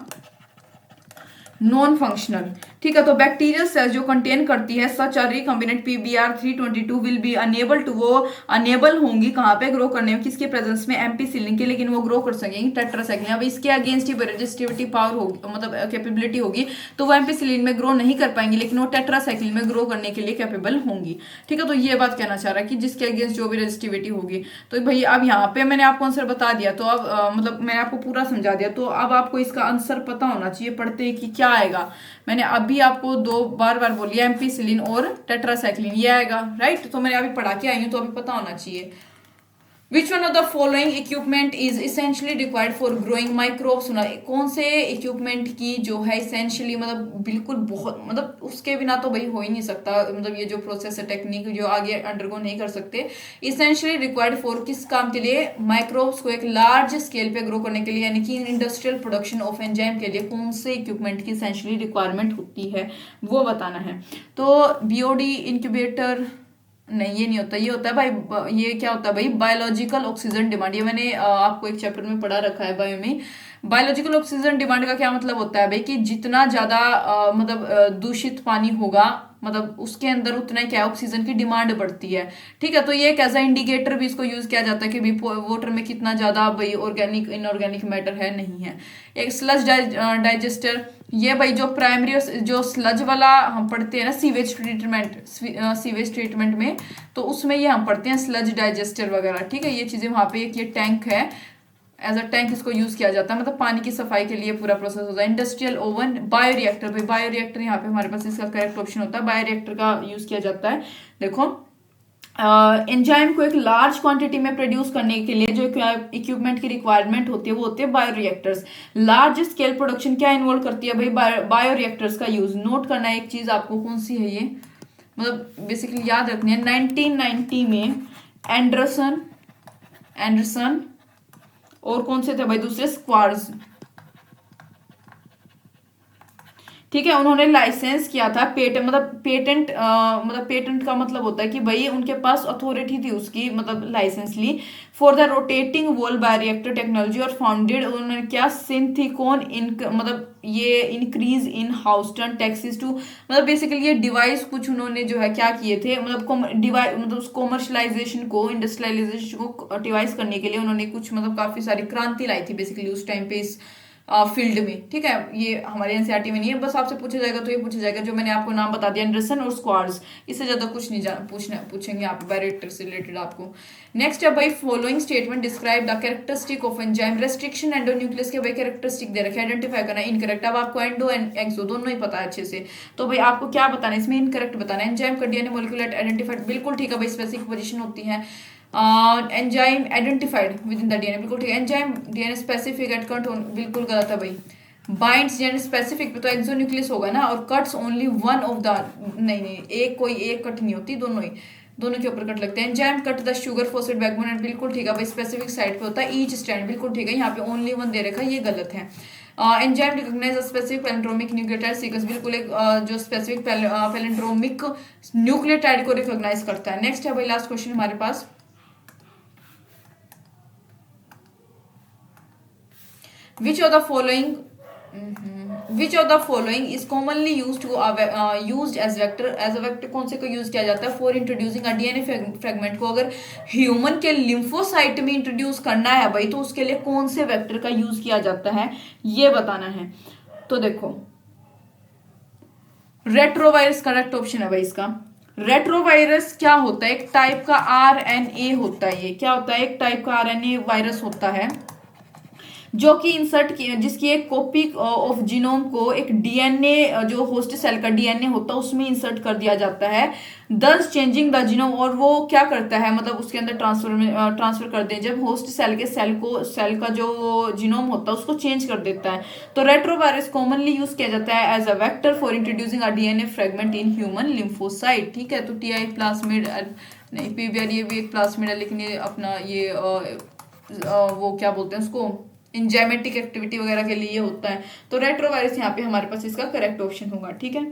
नॉन फंक्शनल, ठीक है। तो बैक्टीरियल सेल्स जो कंटेन करती है such a recombinant PBr322 will be enable to, वो अनेबल होंगी कहाँ पे ग्रो करने में, किसके प्रेजेंस में, एम्पिसिलिन के, लेकिन वो ग्रो कर सकेंगी टेट्रासाइक्लिन। अब इसके अगेंस्ट ही रेजिस्टिविटी पावर होगी, मतलब कैपेबिलिटी होगी, तो वो एम्पिसिलिन में ग्रो नहीं कर पाएंगी, लेकिन वो टेट्रासाइक्लिन में ग्रो करने के लिए कैपेबल होंगी, ठीक है। तो ये बात कहना चाह रहा है कि जिसके अगेंस्ट जो भी रेजिस्टिविटी होगी। तो भाई अब यहाँ पे मैंने आपको आंसर बता दिया, तो अब मतलब मैंने आपको पूरा समझा दिया, तो अब आपको इसका आंसर पता होना चाहिए पढ़ते ही कि क्या आएगा। मैंने अभी आपको दो बार बोलिए एम्पिसिलिन और टेट्रासाइक्लिन, ये आएगा, राइट। तो मैंने अभी पढ़ा के आई हूं, तो अभी पता होना चाहिए। Which one of the following equipment is essentially required for growing microbes, कौन से इक्विपमेंट की जो है इसेंशियली, मतलब बिल्कुल बहुत, मतलब उसके बिना तो भाई हो ही नहीं सकता, मतलब ये जो प्रोसेस है, टेक्निक जो आगे अंडरगो नहीं कर सकते। इसेंशियली रिक्वायर्ड फॉर किस काम के लिए, माइक्रोब्स को एक लार्ज स्केल पे ग्रो करने के लिए, यानी कि इंडस्ट्रियल प्रोडक्शन ऑफ एंजाइम के लिए कौन से इक्विपमेंट की इसेंशियली रिक्वायरमेंट होती है वो बताना है। तो BOD इनक्यूबेटर नहीं, ये नहीं होता, ये होता है भाई, ये क्या होता है भाई, बायोलॉजिकल ऑक्सीजन डिमांड। ये मैंने आपको एक चैप्टर में पढ़ा रखा है बायो में। बायोलॉजिकल ऑक्सीजन डिमांड का क्या मतलब होता है भाई, कि जितना ज्यादा मतलब दूषित पानी होगा, मतलब उसके अंदर उतना ही क्या ऑक्सीजन की डिमांड बढ़ती है। ठीक है, तो ये एक एज इंडिकेटर भी इसको यूज किया जाता है कि भाई वाटर में कितना ज्यादा भाई ऑर्गेनिक इनऑर्गेनिक मैटर है, नहीं है। एक स्लज डाइजेस्टर, ये भाई जो प्राइमरी जो स्लज वाला हम पढ़ते हैं ना सीवेज ट्रीटमेंट में, तो उसमें ये हम पढ़ते हैं स्लज डाइजेस्टर वगैरह। ठीक है, ये चीजें वहां पे एक ये टैंक है, एज अ टैंक इसको यूज किया जाता है, मतलब पानी की सफाई के लिए पूरा प्रोसेस होता है। इंडस्ट्रियल ओवन, बायोरिएक्टर, भाई बायोरिएक्टर यहाँ पे हमारे पास इसका करेक्ट ऑप्शन होता है, बायोरिएक्टर का यूज किया जाता है। देखो, एंजाइम को एक लार्ज क्वांटिटी में प्रोड्यूस करने के लिए जो इक्विपमेंट की रिक्वायरमेंट होती है वो होते हैं बायोरिएक्टर्स। लार्ज स्केल प्रोडक्शन क्या इन्वॉल्व करती है भाई, बायोरिएक्टर्स का यूज। नोट करना है एक चीज आपको, कौन सी है ये, मतलब बेसिकली याद रखनी है। 1990 में एंडरसन और कौन से थे भाई दूसरे, स्क्वार्स। ठीक है, उन्होंने लाइसेंस किया था पेटेंट, मतलब पेटेंट का मतलब होता है कि भाई उनके पास अथॉरिटी थी उसकी, मतलब लाइसेंस ली for the rotating wall bioreactor technology, और फाउंडेड उन्होंने क्या, सिंथिकॉन मतलब ये increase in Houston Texas too, मतलब बेसिकली ये डिवाइस कुछ उन्होंने जो है क्या किए थे, मतलब डिवाइस मतलब उस कॉमर्शलाइजेशन को, इंडस्ट्रियलाइजेशन को डिवाइस करने के लिए उन्होंने कुछ मतलब काफी सारी क्रांति लाई थी बेसिकली उस टाइम पे इस फील्ड में। ठीक है, ये हमारे एनसीईआरटी में नहीं है, बस आपसे पूछा जाएगा तो ये पूछा जाएगा जो मैंने आपको नाम बता दिया, एंडरसन और स्क्वाड्स, इससे ज्यादा कुछ नहीं पूछेंगे आप बायोरिएक्टर से रिलेटेड आपको। नेक्स्ट है भाई, following statement describe the characteristic of enzyme. Restriction endonuclease के भाई कैरेक्टरिस्टिक दे रखे, आइडेंटिफाई करना, इनकरेक्ट। अब आपको एंडो एंड एक्सो दोनों ही पता है अच्छे से, तो भाई आपको क्या बताना है इसमें, इनकरेक्ट बताना है। एंजाइम का डीएनए मॉलिक्यूल आइडेंटिफाइड, बिल्कुल ठीक है भाई, स्पेसिफिक पोजीशन होती है। Enzyme identified within the DNA, बिल्कुल ठीक है। Enzyme DNA specific at cut, बिल्कुल गलत है भाई। बाइंड्स डीएनए स्पेसिफिक पे तो एक्सोन्यूक्लियस होगा ना, और cuts only one of the, नहीं एक कोई एक कट नहीं होती, दोनों ही, दोनों के ऊपर कट लगते हैं। Enzyme cut the sugar phosphate backbone and, बिल्कुल ठीक है भाई, स्पेसिफिक साइड पे होता है। ईच स्टैंड, बिल्कुल ठीक है, यहाँ पे ओनली वन दे रखा है, ये गलत है। Enzyme recognise specific palindromic nucleotide sequence, बिल्कुल एक जो स्पेसिफिक पैलिंड्रोमिक न्यूक्लियोटाइड को रिकॉग्नाइज करता है। नेक्स्ट है भाई लास्ट क्वेश्चन हमारे पास, which of the following which of the following is commonly used as a vector, कौन से को यूज किया जाता है for introducing a DNA fragment को, अगर ह्यूमन के लिम्फोसाइट में इंट्रोड्यूस करना है भाई तो उसके लिए कौन से वेक्टर का यूज किया जाता है, ये बताना है। तो देखो, रेट्रोवायरस करेक्ट ऑप्शन है भाई इसका। रेट्रोवायरस क्या होता है, एक टाइप का आरएनए होता है, ये क्या होता है, एक टाइप का आरएनए वायरस होता है जो कि इंसर्ट की, जिसकी एक कॉपी ऑफ जीनोम को एक डीएनए जो होस्ट सेल का डीएनए होता है उसमें इंसर्ट कर दिया जाता है, दस चेंजिंग द जीनोम, और वो क्या करता है मतलब उसके अंदर ट्रांसफर कर दे, जब होस्ट सेल के सेल का जो जीनोम होता है उसको चेंज कर देता है। तो रेट्रोवायरस कॉमनली यूज किया जाता है as a vector for introducing a DNA fragment in human lymphocyte. ठीक है, तो टीआई प्लाज्मिड नहीं, पीबीआर ये भी एक प्लाज्मिड है, लेकिन ये अपना ये वो क्या बोलते हैं उसको, इंजाइमेटिक एक्टिविटी वगैरह के लिए होता है। तो रेट्रोवायरस यहाँ पे हमारे पास इसका करेक्ट ऑप्शन होगा। ठीक है,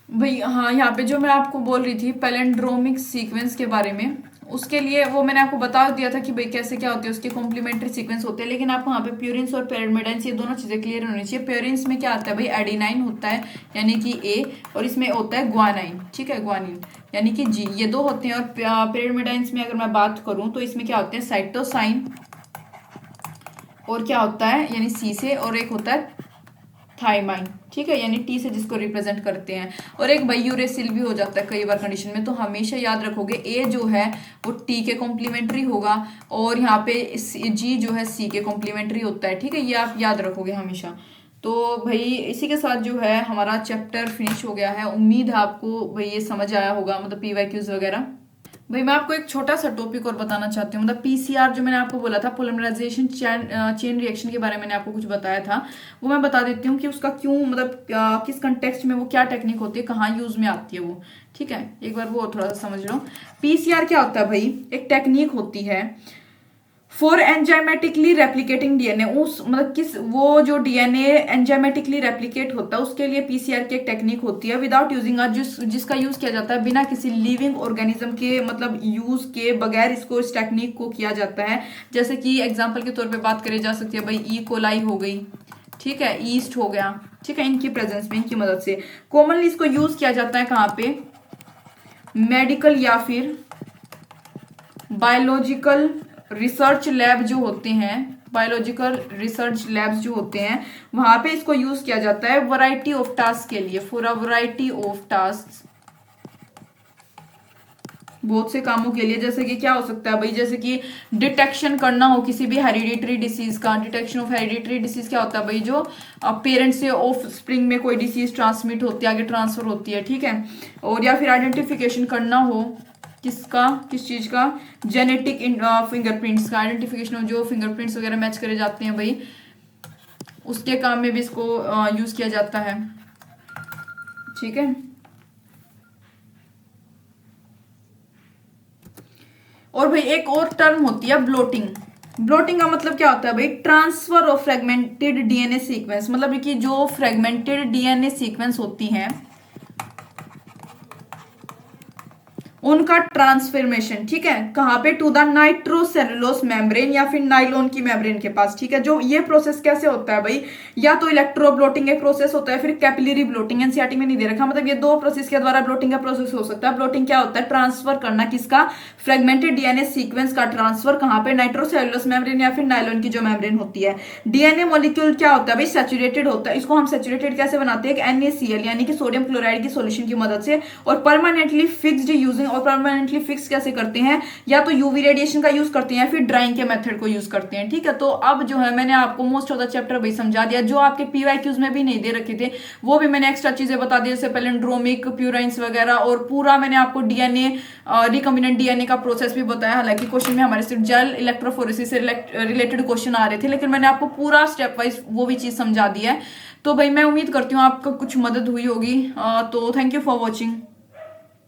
भाई हाँ, यहाँ पे जो मैं आपको बोल रही थी पैलिंड्रोमिक सीक्वेंस के बारे में, उसके लिए वो मैंने आपको बता दिया था कि भाई कैसे क्या होते हैं, उसके कॉम्प्लीमेंट्री सीक्वेंस होते हैं, लेकिन आपको यहाँ पे प्यूरिन्स और पैरामिडाइन्स ये दोनों चीजें क्लियर होनी चाहिए। प्यूरिन्स में क्या आता है भाई, एडिनाइन होता है यानी कि ए, और इसमें होता है ग्वानाइन, ठीक है, ग्वानिन यानी कि जी, ये दो होते हैं। और पैरामिडाइन्स में अगर मैं बात करूं तो इसमें क्या होते हैं, साइटोसाइन, और क्या होता है यानी सी से, और एक होता है थाइमाइन, ठीक है, यानी टी से जिसको रिप्रेजेंट करते हैं। और एक भाई यूरेसिल भी हो जाता है कई बार कंडीशन में, तो हमेशा याद रखोगे ए जो है वो टी के कॉम्प्लीमेंट्री होगा और यहाँ पे जी जो है सी के कॉम्प्लीमेंट्री होता है, ठीक है, ये आप याद रखोगे हमेशा। तो भाई इसी के साथ जो है हमारा चैप्टर फिनिश हो गया है। उम्मीद है आपको भाई ये समझ आया होगा, मतलब पीवाईक्यूज वगैरह। भाई मैं आपको एक छोटा सा टॉपिक और बताना चाहती हूँ, मतलब पीसीआर जो मैंने आपको बोला था, पोलिमराइजेशन चेन रिएक्शन के बारे में मैंने आपको कुछ बताया था, वो मैं बता देती हूँ कि उसका क्यों, मतलब किस कंटेक्स्ट में वो क्या टेक्निक होती है, कहाँ यूज में आती है वो, ठीक है, एक बार वो थोड़ा सा समझ लो। पीसीआर क्या होता है भाई, एक टेक्निक होती है फॉर एंजाइमेटिकली रेप्लिकेटिंग डीएनए, उस मतलब किस वो जो डीएनए एंजाइमेटिकली रेप्लिकेट होता है उसके लिए पीसीआर की एक टेक्निक होती है विदाउट यूजिंग जिसका यूज किया जाता है बिना किसी लिविंग ऑर्गेनिज्म के, मतलब यूज के बगैर इसको, इस टेक्निक को किया जाता है। जैसे कि एग्जांपल के तौर पे बात करी जा सकती है भाई ई कोलाई हो गई, ठीक है, ईस्ट हो गया, ठीक है, इनकी प्रेजेंस में, इनकी मदद से कॉमनली इसको यूज किया जाता है कहाँ पे, मेडिकल या फिर बायोलॉजिकल रिसर्च लैब जो होते हैं, बायोलॉजिकल रिसर्च लैब्स जो होते हैं वहां पे इसको यूज किया जाता है वैरायटी ऑफ टास्क के लिए, for a variety of task, बहुत से कामों के लिए। जैसे कि क्या हो सकता है भाई, जैसे कि डिटेक्शन करना हो किसी भी हेरिडिटरी डिसीज का, डिटेक्शन ऑफ हेरिडिटरी डिसीज क्या होता है भाई, जो पेरेंट्स से ऑफ स्प्रिंग में कोई डिसीज ट्रांसमिट होती है, आगे ट्रांसफर होती है, ठीक है, और या फिर आइडेंटिफिकेशन करना हो किसका, किस चीज का, जेनेटिक फिंगरप्रिंट्स का आइडेंटिफिकेशन हो, जो फिंगरप्रिंट्स वगैरह मैच करे जाते हैं भाई, उसके काम में भी इसको यूज किया जाता है, ठीक है। और भाई एक और टर्म होती है ब्लोटिंग। ब्लोटिंग का मतलब क्या होता है भाई, transfer of fragmented DNA sequence, मतलब कि जो फ्रेगमेंटेड डीएनए सीक्वेंस होती हैं उनका ट्रांसफॉर्मेशन, ठीक है, कहां पे, टू द नाइट्रोसेलुलोज मेम्ब्रेन या फिर नाइलॉन की मेम्ब्रेन के पास, ठीक है। जो ये प्रोसेस कैसे होता है भाई, या तो इलेक्ट्रो ब्लोटिंग एक प्रोसेस होता है, फिर कैपिलरी ब्लोटिंग, एनसीईआरटी में नहीं दे रखा, मतलब ये दो प्रोसेस के द्वारा ब्लोटिंग का प्रोसेस हो सकता है। ब्लोटिंग क्या होता है, ट्रांसफर करना किसका, फ्रेगमेंटेड डीएनए सीक्वेंस का ट्रांसफर कहां पे, नाइट्रोसेलुलोज मेम्ब्रेन या फिर नाइलॉन की जो मेम्ब्रेन होती है। डीएनए मॉलिक्यूल क्या होता है भाई, सैचुरेटेड होता है, इसको हम सैचुरेटेड कैसे बनाते हैं, NaCl यानी कि सोडियम क्लोराइड की सोल्यूशन की मदद से, और परमानेंटली फिक्स्ड यूजिंग, और परमानेंटली फिक्स कैसे करते हैं, या तो यूवी रेडिएशन का यूज करते हैं या फिर ड्राइंग के मेथड को यूज करते हैं, ठीक है। तो अब जो है मैंने आपको मोस्ट ऑफ द चैप्टर भाई समझा दिया, जो आपके पीवाईक्यूज में भी नहीं दे रखे थे वो भी मैंने एक्स्ट्रा चीजें बता दी, जैसे पैलिंड्रोमिक, प्यूराइंस वगैरह, और पूरा मैंने आपको डीएनए रिकॉम्बिनेंट डीएनए का प्रोसेस भी बताया। हालांकि क्वेश्चन में हमारे सिर्फ जेल इलेक्ट्रोफोरेसिस से रिलेटेड क्वेश्चन आ रहे थे, लेकिन मैंने आपको पूरा स्टेप वाइज वो भी चीज समझा दी है। तो भाई मैं उम्मीद करती हूँ आपको कुछ मदद हुई होगी। तो थैंक यू फॉर वॉचिंग।